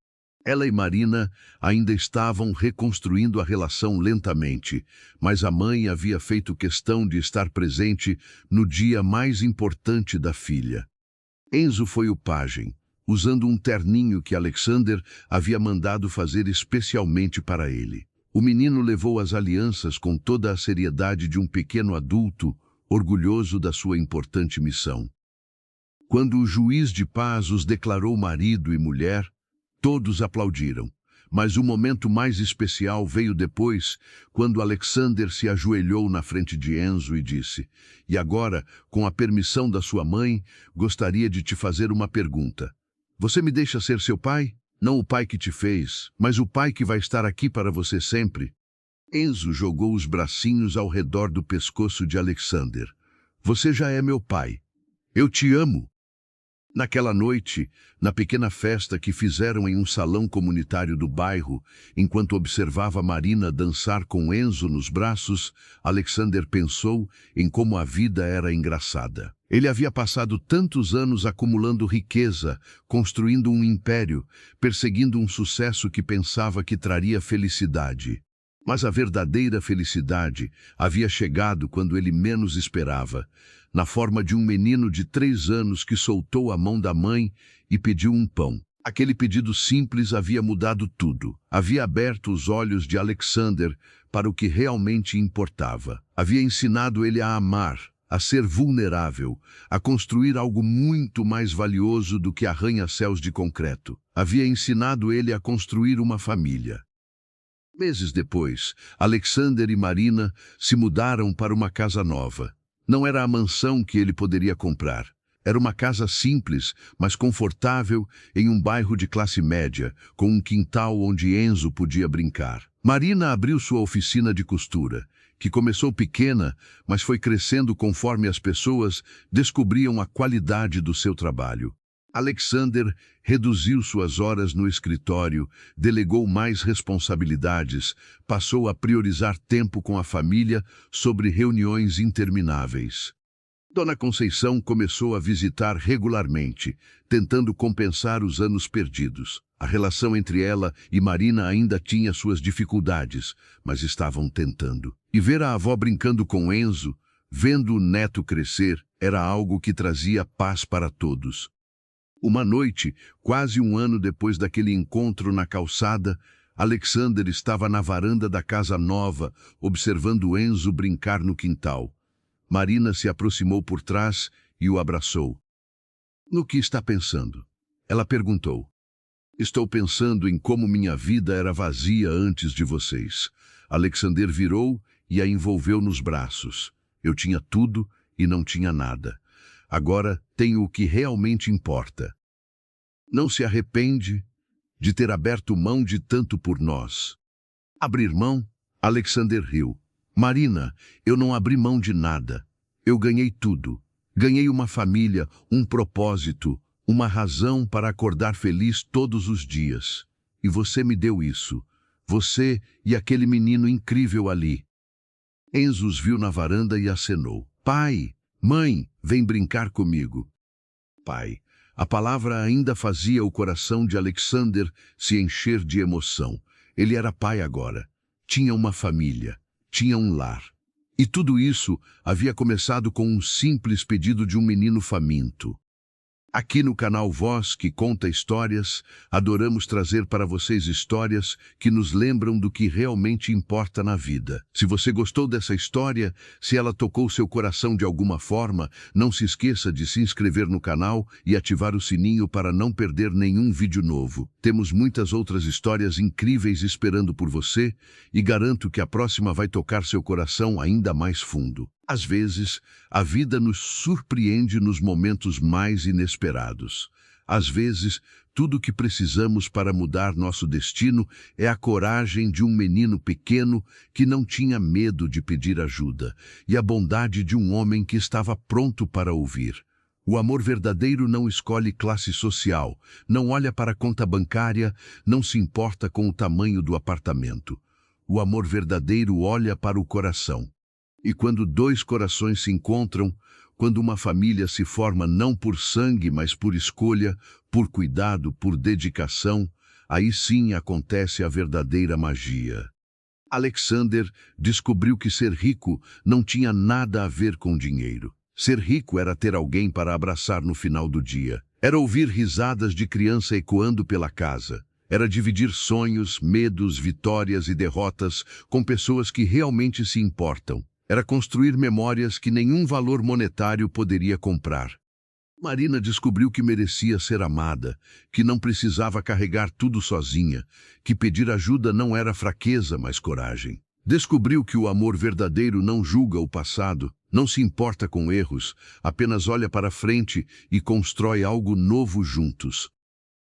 Ela e Marina ainda estavam reconstruindo a relação lentamente, mas a mãe havia feito questão de estar presente no dia mais importante da filha. Enzo foi o pajem, usando um terninho que Alexander havia mandado fazer especialmente para ele. O menino levou as alianças com toda a seriedade de um pequeno adulto, orgulhoso da sua importante missão. Quando o juiz de paz os declarou marido e mulher, todos aplaudiram. Mas o momento mais especial veio depois, quando Alexander se ajoelhou na frente de Enzo e disse: "E agora, com a permissão da sua mãe, gostaria de te fazer uma pergunta. Você me deixa ser seu pai? Não o pai que te fez, mas o pai que vai estar aqui para você sempre." Enzo jogou os bracinhos ao redor do pescoço de Alexander. "Você já é meu pai. Eu te amo." Naquela noite, na pequena festa que fizeram em um salão comunitário do bairro, enquanto observava Marina dançar com Enzo nos braços, Alexander pensou em como a vida era engraçada. Ele havia passado tantos anos acumulando riqueza, construindo um império, perseguindo um sucesso que pensava que traria felicidade. Mas a verdadeira felicidade havia chegado quando ele menos esperava, na forma de um menino de 3 anos que soltou a mão da mãe e pediu um pão. Aquele pedido simples havia mudado tudo. Havia aberto os olhos de Alexander para o que realmente importava. Havia ensinado ele a amar, a ser vulnerável, a construir algo muito mais valioso do que arranha-céus de concreto. Havia ensinado ele a construir uma família. Meses depois, Alexander e Marina se mudaram para uma casa nova. Não era a mansão que ele poderia comprar. Era uma casa simples, mas confortável, em um bairro de classe média, com um quintal onde Enzo podia brincar. Marina abriu sua oficina de costura, que começou pequena, mas foi crescendo conforme as pessoas descobriam a qualidade do seu trabalho. Alexander reduziu suas horas no escritório, delegou mais responsabilidades, passou a priorizar tempo com a família sobre reuniões intermináveis. Dona Conceição começou a visitar regularmente, tentando compensar os anos perdidos. A relação entre ela e Marina ainda tinha suas dificuldades, mas estavam tentando. E ver a avó brincando com Enzo, vendo o neto crescer, era algo que trazia paz para todos. Uma noite, quase um ano depois daquele encontro na calçada, Alexander estava na varanda da casa nova, observando Enzo brincar no quintal. Marina se aproximou por trás e o abraçou. "No que está pensando?" Ela perguntou. "Estou pensando em como minha vida era vazia antes de vocês." Alexander virou e a envolveu nos braços. "Eu tinha tudo e não tinha nada. Agora tenho o que realmente importa." "Não se arrepende de ter aberto mão de tanto por nós?" "Abrir mão?" Alexander riu. "Marina, eu não abri mão de nada. Eu ganhei tudo. Ganhei uma família, um propósito, uma razão para acordar feliz todos os dias. E você me deu isso. Você e aquele menino incrível ali." Enzo os viu na varanda e acenou. "Pai, mãe, vem brincar comigo." Pai. A palavra ainda fazia o coração de Alexander se encher de emoção. Ele era pai agora. Tinha uma família. Tinha um lar. E tudo isso havia começado com um simples pedido de um menino faminto. Aqui no canal Voz que Conta Histórias, adoramos trazer para vocês histórias que nos lembram do que realmente importa na vida. Se você gostou dessa história, se ela tocou seu coração de alguma forma, não se esqueça de se inscrever no canal e ativar o sininho para não perder nenhum vídeo novo. Temos muitas outras histórias incríveis esperando por você e garanto que a próxima vai tocar seu coração ainda mais fundo. Às vezes, a vida nos surpreende nos momentos mais inesperados. Às vezes, tudo o que precisamos para mudar nosso destino é a coragem de um menino pequeno que não tinha medo de pedir ajuda e a bondade de um homem que estava pronto para ouvir. O amor verdadeiro não escolhe classe social, não olha para a conta bancária, não se importa com o tamanho do apartamento. O amor verdadeiro olha para o coração. E quando dois corações se encontram, quando uma família se forma não por sangue, mas por escolha, por cuidado, por dedicação, aí sim acontece a verdadeira magia. Alexander descobriu que ser rico não tinha nada a ver com dinheiro. Ser rico era ter alguém para abraçar no final do dia. Era ouvir risadas de criança ecoando pela casa. Era dividir sonhos, medos, vitórias e derrotas com pessoas que realmente se importam. Era construir memórias que nenhum valor monetário poderia comprar. Marina descobriu que merecia ser amada, que não precisava carregar tudo sozinha, que pedir ajuda não era fraqueza, mas coragem. Descobriu que o amor verdadeiro não julga o passado, não se importa com erros, apenas olha para frente e constrói algo novo juntos.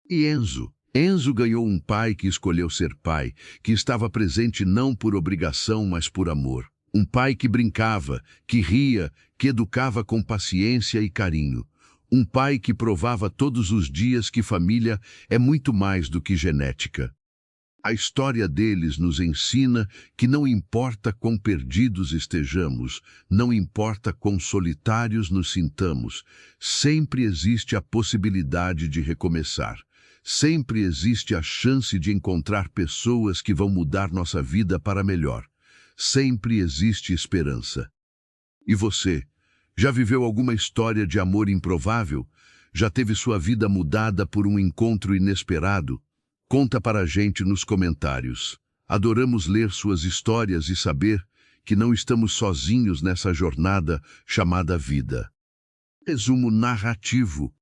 E Enzo? Enzo ganhou um pai que escolheu ser pai, que estava presente não por obrigação, mas por amor. Um pai que brincava, que ria, que educava com paciência e carinho. Um pai que provava todos os dias que família é muito mais do que genética. A história deles nos ensina que não importa quão perdidos estejamos, não importa quão solitários nos sintamos, sempre existe a possibilidade de recomeçar. Sempre existe a chance de encontrar pessoas que vão mudar nossa vida para melhor. Sempre existe esperança. E você? Já viveu alguma história de amor improvável? Já teve sua vida mudada por um encontro inesperado? Conta para a gente nos comentários. Adoramos ler suas histórias e saber que não estamos sozinhos nessa jornada chamada vida. Resumo narrativo.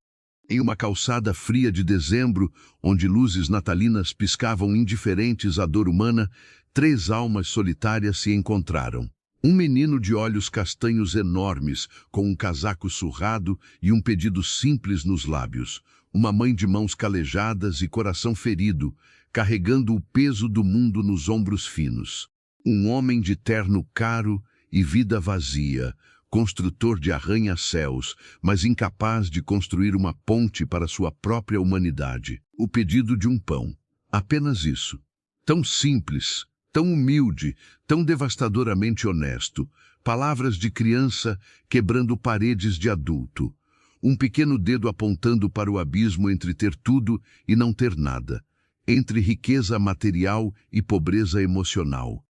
Em uma calçada fria de dezembro, onde luzes natalinas piscavam indiferentes à dor humana, 3 almas solitárias se encontraram. Um menino de olhos castanhos enormes, com um casaco surrado e um pedido simples nos lábios. Uma mãe de mãos calejadas e coração ferido, carregando o peso do mundo nos ombros finos. Um homem de terno caro e vida vazia, construtor de arranha-céus, mas incapaz de construir uma ponte para sua própria humanidade. O pedido de um pão. Apenas isso. Tão simples, tão humilde, tão devastadoramente honesto. Palavras de criança quebrando paredes de adulto. Um pequeno dedo apontando para o abismo entre ter tudo e não ter nada. Entre riqueza material e pobreza emocional.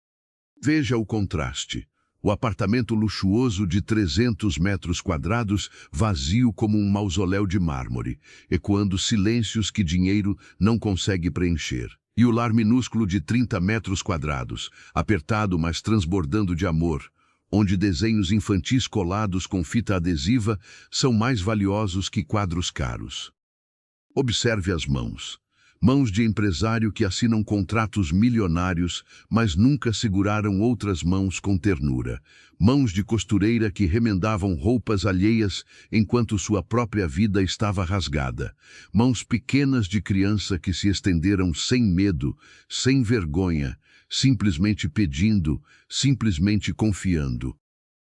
Veja o contraste. O apartamento luxuoso de 300 metros quadrados, vazio como um mausoléu de mármore, ecoando silêncios que dinheiro não consegue preencher. E o lar minúsculo de 30 metros quadrados, apertado mas transbordando de amor, onde desenhos infantis colados com fita adesiva são mais valiosos que quadros caros. Observe as mãos. Mãos de empresário que assinam contratos milionários, mas nunca seguraram outras mãos com ternura. Mãos de costureira que remendavam roupas alheias enquanto sua própria vida estava rasgada. Mãos pequenas de criança que se estenderam sem medo, sem vergonha, simplesmente pedindo, simplesmente confiando.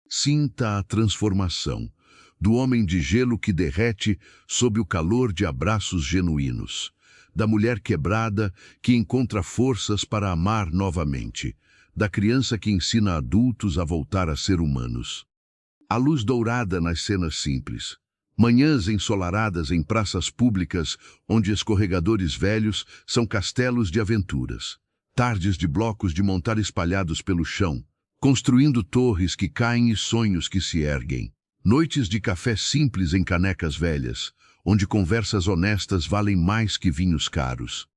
Sinta a transformação do homem de gelo que derrete sob o calor de abraços genuínos. Da mulher quebrada que encontra forças para amar novamente, da criança que ensina adultos a voltar a ser humanos. A luz dourada nas cenas simples, manhãs ensolaradas em praças públicas onde escorregadores velhos são castelos de aventuras, tardes de blocos de montar espalhados pelo chão, construindo torres que caem e sonhos que se erguem, noites de café simples em canecas velhas, onde conversas honestas valem mais que vinhos caros.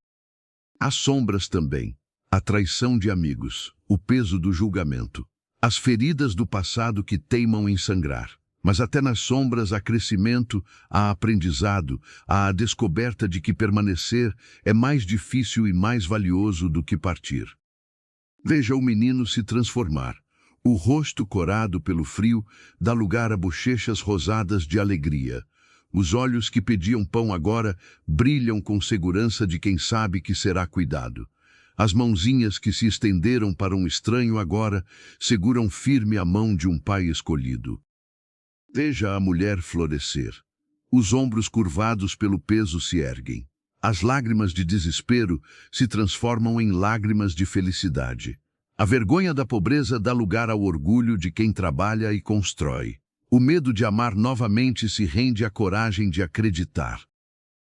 Há sombras também, a traição de amigos, o peso do julgamento, as feridas do passado que teimam em sangrar. Mas até nas sombras há crescimento, há aprendizado, há a descoberta de que permanecer é mais difícil e mais valioso do que partir. Veja o menino se transformar. O rosto corado pelo frio dá lugar a bochechas rosadas de alegria. Os olhos que pediam pão agora brilham com segurança de quem sabe que será cuidado. As mãozinhas que se estenderam para um estranho agora seguram firme a mão de um pai escolhido. Veja a mulher florescer. Os ombros curvados pelo peso se erguem. As lágrimas de desespero se transformam em lágrimas de felicidade. A vergonha da pobreza dá lugar ao orgulho de quem trabalha e constrói. O medo de amar novamente se rende à coragem de acreditar.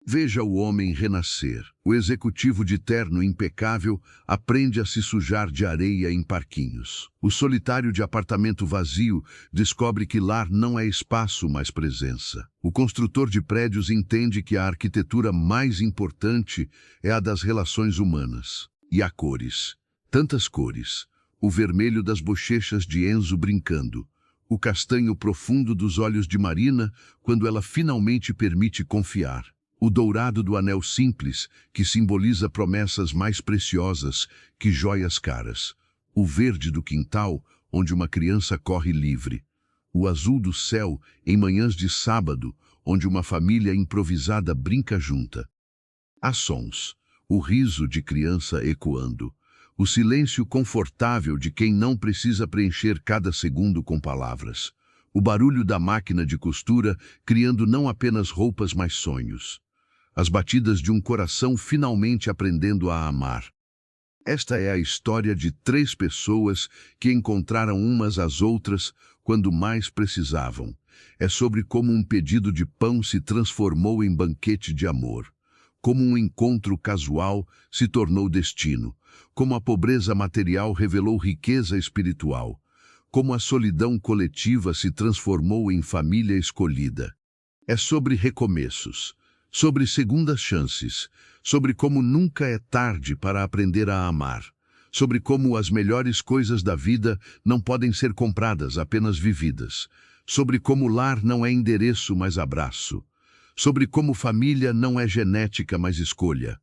Veja o homem renascer. O executivo de terno impecável aprende a se sujar de areia em parquinhos. O solitário de apartamento vazio descobre que lar não é espaço, mas presença. O construtor de prédios entende que a arquitetura mais importante é a das relações humanas. E há cores. Tantas cores. O vermelho das bochechas de Enzo brincando. O castanho profundo dos olhos de Marina quando ela finalmente permite confiar. O dourado do anel simples, que simboliza promessas mais preciosas que joias caras. O verde do quintal, onde uma criança corre livre. O azul do céu, em manhãs de sábado, onde uma família improvisada brinca junta. Há sons. O riso de criança ecoando. O silêncio confortável de quem não precisa preencher cada segundo com palavras. O barulho da máquina de costura, criando não apenas roupas, mas sonhos. As batidas de um coração finalmente aprendendo a amar. Esta é a história de 3 pessoas que encontraram umas às outras quando mais precisavam. É sobre como um pedido de pão se transformou em banquete de amor. Como um encontro casual se tornou destino. Como a pobreza material revelou riqueza espiritual. Como a solidão coletiva se transformou em família escolhida. É sobre recomeços, sobre segundas chances, sobre como nunca é tarde para aprender a amar, sobre como as melhores coisas da vida não podem ser compradas, apenas vividas, sobre como lar não é endereço, mas abraço, sobre como família não é genética, mas escolha.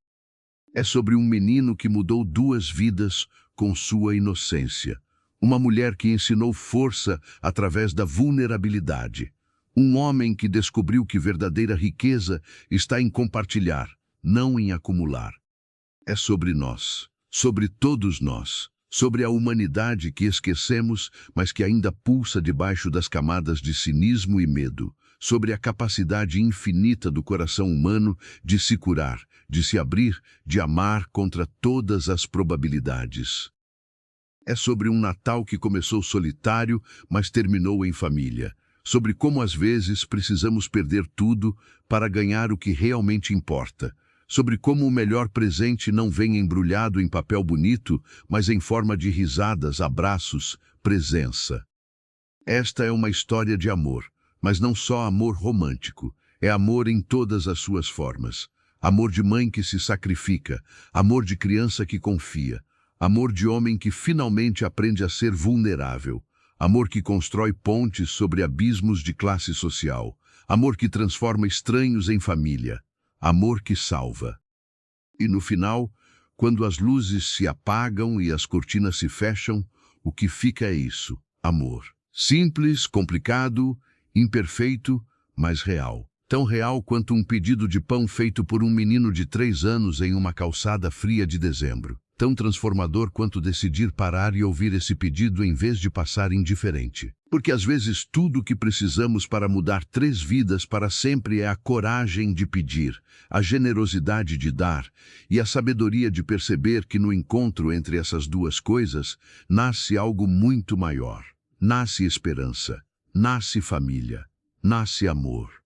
É sobre um menino que mudou duas vidas com sua inocência, uma mulher que ensinou força através da vulnerabilidade, um homem que descobriu que verdadeira riqueza está em compartilhar, não em acumular. É sobre nós, sobre todos nós, sobre a humanidade que esquecemos, mas que ainda pulsa debaixo das camadas de cinismo e medo, sobre a capacidade infinita do coração humano de se curar, de se abrir, de amar contra todas as probabilidades. É sobre um Natal que começou solitário, mas terminou em família. Sobre como às vezes precisamos perder tudo para ganhar o que realmente importa. Sobre como o melhor presente não vem embrulhado em papel bonito, mas em forma de risadas, abraços, presença. Esta é uma história de amor, mas não só amor romântico. É amor em todas as suas formas. Amor de mãe que se sacrifica, amor de criança que confia, amor de homem que finalmente aprende a ser vulnerável, amor que constrói pontes sobre abismos de classe social, amor que transforma estranhos em família, amor que salva. E no final, quando as luzes se apagam e as cortinas se fecham, o que fica é isso, amor. Simples, complicado, imperfeito, mas real. Tão real quanto um pedido de pão feito por um menino de 3 anos em uma calçada fria de dezembro. Tão transformador quanto decidir parar e ouvir esse pedido em vez de passar indiferente. Porque às vezes tudo o que precisamos para mudar 3 vidas para sempre é a coragem de pedir, a generosidade de dar e a sabedoria de perceber que no encontro entre essas duas coisas nasce algo muito maior. Nasce esperança, nasce família, nasce amor.